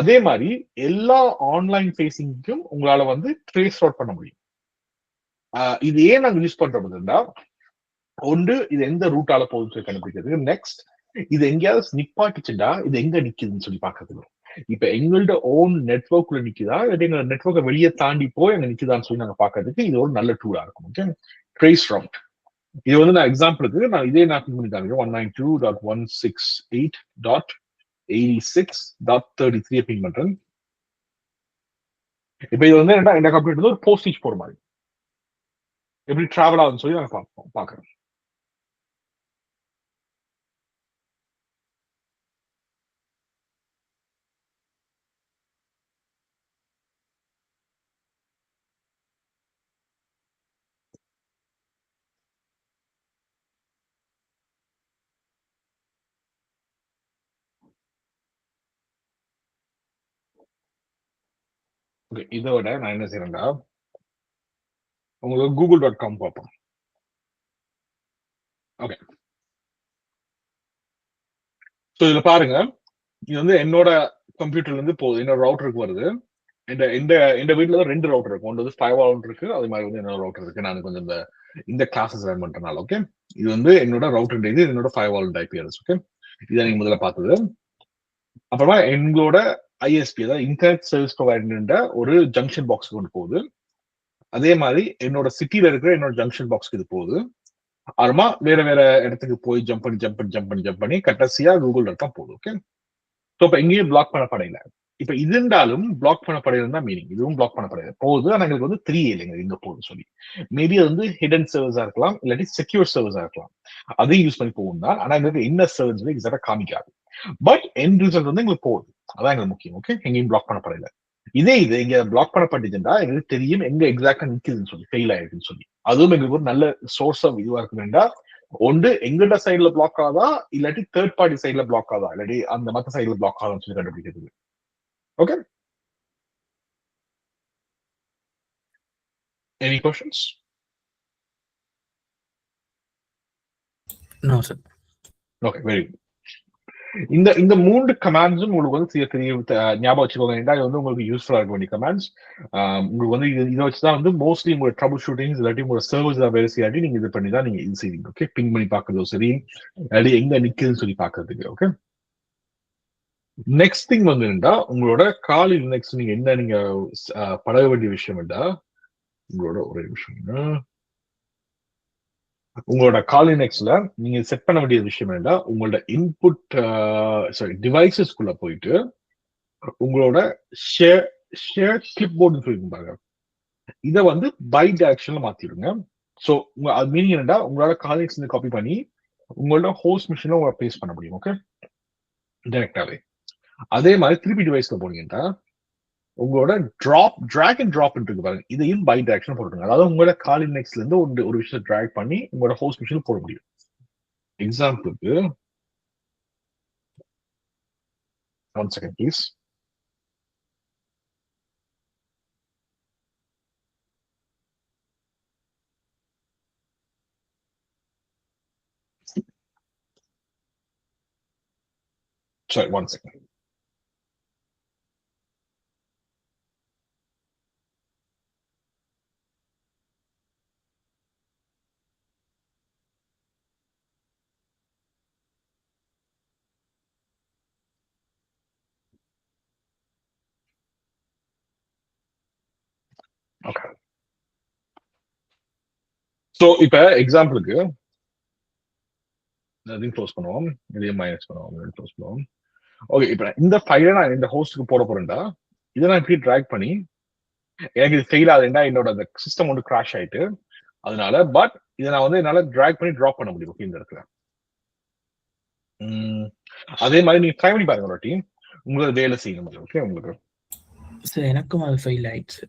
அதே மாதிரி எல்லா ஆன்லைன் ஃபேசிங்க்கும் உங்களால வந்து ட்ரேஸ் அவுட் பண்ண முடியும். இது ஏன் நாங்க யூஸ் பண்றோம்னா, ஒன்று இது எந்த ரூட்டால போகுதுன்னு சொல்லி கண்டுபிடிக்கிறதுக்கு, நெக்ஸ்ட் இது எங்கேயாவது நிப்பாட்டுச்சுண்டா இது எங்க நிக்குதுன்னு சொல்லி பாக்குறதுக்கு. இப்ப எங்கள்ட ஓன் நெட்வொர்க்ல நிக்குதா இல்லாட்டி எங்க நெட்வொர்க்கை வெளியே தாண்டி போய் அங்க நிக்குதான்னு சொல்லி நாங்க பாக்குறதுக்கு இது ஒரு நல்ல டூலா இருக்கும். Okay, trace route. இது வந்து நான் எக்ஸாம்பிளுக்கு நான் இதே நான் பண்ணி காமிக்கிறேன். 192.168.86.33 பிங் பண்றேன். இப்ப இது வந்து என்ன கம்ப்யூட்டர் ஒரு போஸ்டேஜ் போற மாதிரி எப்படி டிராவல் ஆகுதுன்னு சொல்லி நாங்க பாக்குறோம். ஓகே, இதோட நான் என்ன செய்யறேன்டா, உங்களுக்கு google.com பார்ப்போம். ஓகே, ஸோ இதுல பாருங்க, இது வந்து என்னோட கம்ப்யூட்டர்ல இருந்து போகுது, என்னோட ரவுட்டருக்கு வருது. இந்த வீட்டுல தான் 2 ரவுட்டர் இருக்கு. ஒன்று வந்து ஃபயர்வால் இருக்கு, அது மாதிரி வந்து என்னோட ரவுட்டர் இருக்கு. நான் கொஞ்சம் இந்த கிளாஸஸ் ரன் பண்றதுனால. ஓகே, இது வந்து என்னோட ரவுட்டர், இது என்னோட ஃபயர்வால் ஐபி அட்ரஸ். ஓகே, இதை நீங்க முதல்ல பார்த்தது. அப்புறமா எங்களோட ஐஎஸ்பி, அதாவது இன்டர்நெட் சர்வீஸ் ப்ரொவைடர் ஒரு ஜங்ஷன் பாக்ஸ் கொண்டு போகுது. அதே மாதிரி என்னோட சிட்டில இருக்கிற என்னோட ஜங்ஷன் பாக்ஸ்க்கு இது போகுது. அப்புறமா வேற இடத்துக்கு போய் ஜம்ப் பண்ணி கடைசியா கூகுள்.com போகுது. ஓகே, ஸோ இப்ப எங்கேயும் பிளாக் பண்ணப்படையில. இப்ப இது இருந்தாலும் பிளாக் பண்ணப்படையில தான் மீனிங். இதுவும் பிளாக் பண்ணப்படையில போகுது. ஆனா எங்களுக்கு வந்து 3 இல்லைங்க எங்க போகுதுன்னு சொல்லி. மேபி அது வந்து ஹிடன் சர்வீஸா இருக்கலாம், இல்லாட்டி செக்யூர் சர்வீஸா இருக்கலாம். அதையும் யூஸ் பண்ணி போகும் தான். ஆனா எங்களுக்கு என்ன சர்வீஸ் வந்து எக்ஸாக்டா காமிக்காது. பட் என் ரிசல்ட் வந்து எங்களுக்கு போகுது. அதான் எங்களுக்கு முக்கியம். ஓகே, எங்கேயும் பிளாக் பண்ணப்படையில. இது இங்க பிளாக் பண்ணப்பட்டுச்சுன்னா எங்களுக்கு தெரியும் எங்க எக்ஸாக்டா நிக்குதுன்னு சொல்லி, ஃபெயில் ஆயிருக்குன்னு சொல்லி. அதுவும் எங்களுக்கு ஒரு நல்ல சோர்ஸ் ஆஃப் இதுவா இருக்கு வேண்டாம். ஒன்று எங்கள்ட சைட்ல பிளாக் ஆகுதா இல்லாட்டி தேர்ட் பார்ட்டி சைட்ல பிளாக் ஆகுதா இல்லாட்டி அந்த மத்த சைட்ல பிளாக் ஆகுதான்னு சொல்லி கண்டுபிடிக்கிறது. Okay, any questions? No sir. Okay, very good. இந்த 3 கமாண்ட்ஸும் உங்களுக்கு வந்து தெரிய ஞாபகம் வச்சுக்கோங்க. இது வந்து உங்களுக்கு யூஸ்ஃபுல்லா இருக்க வேண்டிய கமாண்ட்ஸ். உங்களுக்கு வந்து இதை வச்சுதான் வந்து மோஸ்ட்லி உங்களோட ட்ரபிள் ஷூட்டிங்ஸ் இல்லாட்டி உங்களோட சர்வீஸ் வேலை செய்யாட்டி நீங்க இது பண்ணி தான் நீங்க இது செய்வீங்க. ஓகே, பிங் பண்ணி பாக்குறதோ சரி, இல்லாட்டி எங்க நிக்குதுன்னு சொல்லி பாக்குறதுக்கு. ஓகே, நெக்ஸ்ட் திங் வந்து என்னடா, உங்களோட கால் நெக்ஸ்ட் நீங்க பழக வேண்டிய விஷயம் என்னடா, உங்களோட ஒரே விஷயம், உங்களோட காலினெக்ஸ்ல நீங்க செட் பண்ண வேண்டிய விஷயம் என்னன்னா, உங்களோட இன்புட் டிவைசஸ்குள்ள போயிட்டு உங்களோட ஷேர் கிளிப் போர்டுன்னு சொல்லி பாருங்க, இதை வந்து பை டைரக்ஷன்ல மாத்திடுங்க. ஸோ அது மீனிங் என்னன்னா, உங்களோட காலினெக்ஸ் காப்பி பண்ணி உங்களோட ஹோஸ்ட் மிஷின்ல உங்களை பேஸ்ட் பண்ண முடியும். ஓகே, டைரக்டாவே. அதே மாதிரி திருப்பி டிவைஸ்ல போனீங்கன்னா உங்களோட drag and drop இருக்கு பாருங்க, இதையும் பை டைரக்ஷன் போட்டுருங்க. அதாவது உங்களோட கால் இண்டெக்ஸ்ல இருந்து ஒரு விஷயத்தை டிராக் பண்ணி உங்களோட ஹோஸ்ட் மிஷின் போட முடியும். எக்ஸாம்பிளுக்கு 1 second please. Sorry, 1 second. Okay. So இப்ப எக்ஸாம்பிளுக்கு அதையும் க்ளோஸ் பண்ணுவோம், இதையும் மைனஸ் பண்ணுவோம், க்ளோஸ் பண்ணுவோம். ஓகே, இப்ப இந்த ஃபைலை நான் இந்த ஹோஸ்ட்டுக்கு போட போறேன்டா, இதை நான் இப்படி ட்ராக் பண்ணி, எனக்கு இது ஃபெயில் ஆகுதுன்னா என்னோட அந்த சிஸ்டம் வந்து கிராஷ் ஆயிட்டு, அதனால பட் இதை நான் வந்து என்னால ட்ராக் பண்ணி ட்ராப் பண்ண முடியும். ஓகே, இந்த இடத்துல அதே மாதிரி நீங்க ட்ரை பண்ணி பாருங்க ஒரு டீம், உங்களுக்கு வேலை செய்யணும். ஓகே, உங்களுக்கு சார் எனக்கும் அது ஃபெயில் ஆயிடுச்சு.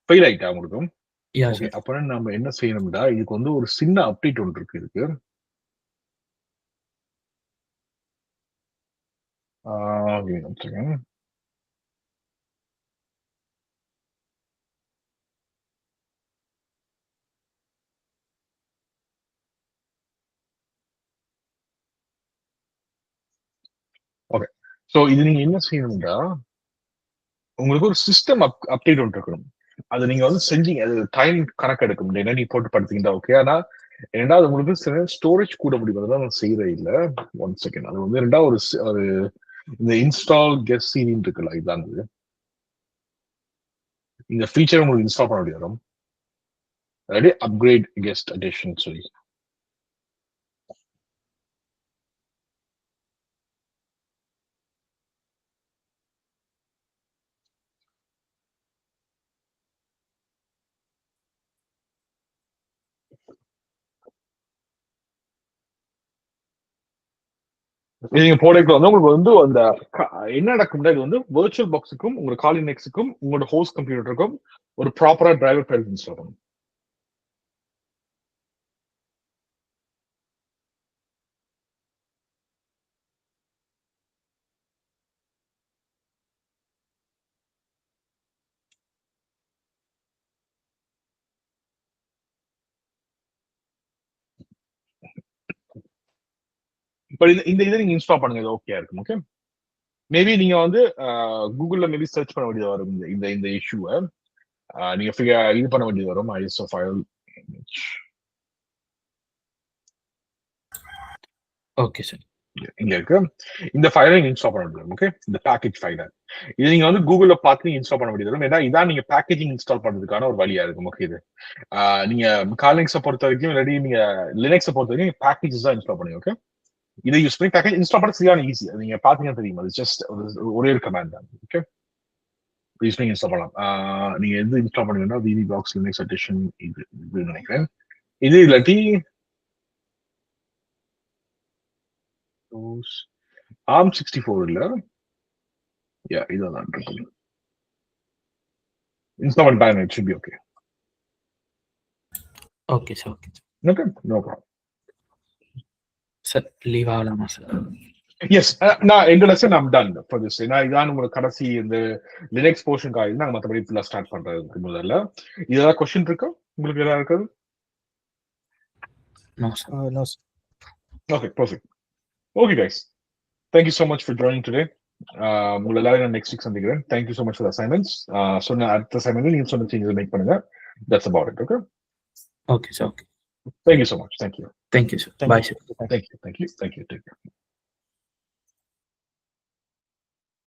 ஃபெயில் ஆயிட்டா உங்களுக்கும்? Yeah okay, sir. அப்புறம் நம்ம என்ன செய்யணும்டா, இதுக்கு வந்து ஒரு சின்ன அப்டேட் ஒன்று இருக்கு. இதுக்கு ஓகே, சோ இது நீங்க என்ன செய்யணும்டா, உங்களுக்கு ஒரு சிஸ்டம் அப்டேட் ஒன்று இருக்கணும். அது நீங்க வந்து செஞ்சீங்க, அது டைம் கணக்கு எடுக்கும், என்ன நீ போட்டு படுத்தீங்கன்னா ஓகே. ஆனா ரெண்டாவது உங்களுக்கு சில ஸ்டோரேஜ் கூட முடியும், அதுதான் நான் செய்யறது இல்ல. 1 செகண்ட். அது வந்து ரெண்டாவது ஒரு இந்த இன்ஸ்டால் கெஸ்ட் சீரின்னு இருக்குல்ல, இதுதான் இது. இந்த ஃபீச்சர் உங்களுக்கு இன்ஸ்டால் பண்ண முடியும். ரெடி அப்கிரேட் கெஸ்ட் அடிஷன் சொல்லி நீங்க போடைக்குள்ள வந்து உங்களுக்கு வந்து அந்த என்ன நடக்கும்னா, இது வந்து வெர்ச்சுவல் பாக்ஸுக்கும் உங்க கால் இண்டெக்ஸுக்கும் உங்களோட ஹோஸ்ட் கம்ப்யூட்டருக்கும் ஒரு ப்ராப்பரா டிரைவர் ஃபைல் இன்ஸ்டால் பண்ணும். இப்ப இந்த இதை நீங்க இன்ஸ்டால் பண்ணுங்க, இது ஓகே இருக்கும். ஓகே, மேபி நீங்க வந்து கூகுள்ல மேபி சர்ச் பண்ண வேண்டியது வரும். இந்த இந்த இஷ்யூவை நீங்க இது பண்ண வேண்டியது வரும். ஐஎஸ்ஓ ஃபைல் ஓகே சார், இங்க இருக்கு. இந்த ஃபைலை நீங்க இன்ஸ்டால் பண்ண முடியும். ஓகே, இந்த பேக்கேஜ் ஃபைலை இது நீங்க வந்து கூகுள்ல பார்த்து இன்ஸ்டால் பண்ண வேண்டியது வரும். ஏன்னா இதான் நீங்க பேக்கேஜிங் இன்ஸ்டால் பண்றதுக்கான ஒரு வழியா இருக்கும். ஓகே, இது நீங்க காலினக்ஸை பொறுத்த வரைக்கும் ரெடி, நீங்க லினக்ஸை பொறுத்த வரைக்கும் பேக்கேஜஸ் தான் இன்ஸ்டால் பண்ணுங்க. ஓகே, இதை யூஸ் பண்ணி பேக்கேஜ் இன்ஸ்டால் பண்ண சரியான ஈஸி. நீங்க பாத்தீங்கன்னா தெரியும், அது ஜஸ்ட் ஒரே ஒரு கமாண்ட் தான். ஓகே, யூஸ் பண்ணி இன்ஸ்டால் பண்ணலாம். நீங்க எது இன்ஸ்டால் பண்ணுவீங்கன்னா விவி பாக்ஸ் லினக்ஸ் எடிஷன் இது நினைக்கிறேன். இது இல்லாட்டி ARM64 இல்ல, இதான் இருக்கும். இன்ஸ்டால் பண்ணி பாருங்க, it should be okay. Okay sir. Okay okay, no problem sir. Leave ஆகலாமா சார்? எஸ், நான் எங்க lesson I'm done for this. நான் இதான் உங்களுக்கு கடைசி இந்த லினக்ஸ் போர்ஷன் காயில் நாங்கள் மற்றபடி ஃபுல்லாக ஸ்டார்ட் பண்றதுக்கு முதல்ல இதெல்லாம் கொஸ்டின் இருக்கா உங்களுக்கு? எதாவது இருக்காது? No sir. No sir. Okay, perfect. Okay guys, thank you so much for joining today. உங்களை எல்லாரும் நான் நெக்ஸ்ட் வீக் சந்திக்கிறேன். Thank you so much for assignments. சொன்ன அடுத்த அசைன்மெண்ட் நீங்க சொன்ன சேஞ்சஸ் மேக் பண்ணுங்க. That's about it. Okay, okay sir. Okay, thank you so much. Thank you. Thank you sir. Bye sir. Thank you. Take care.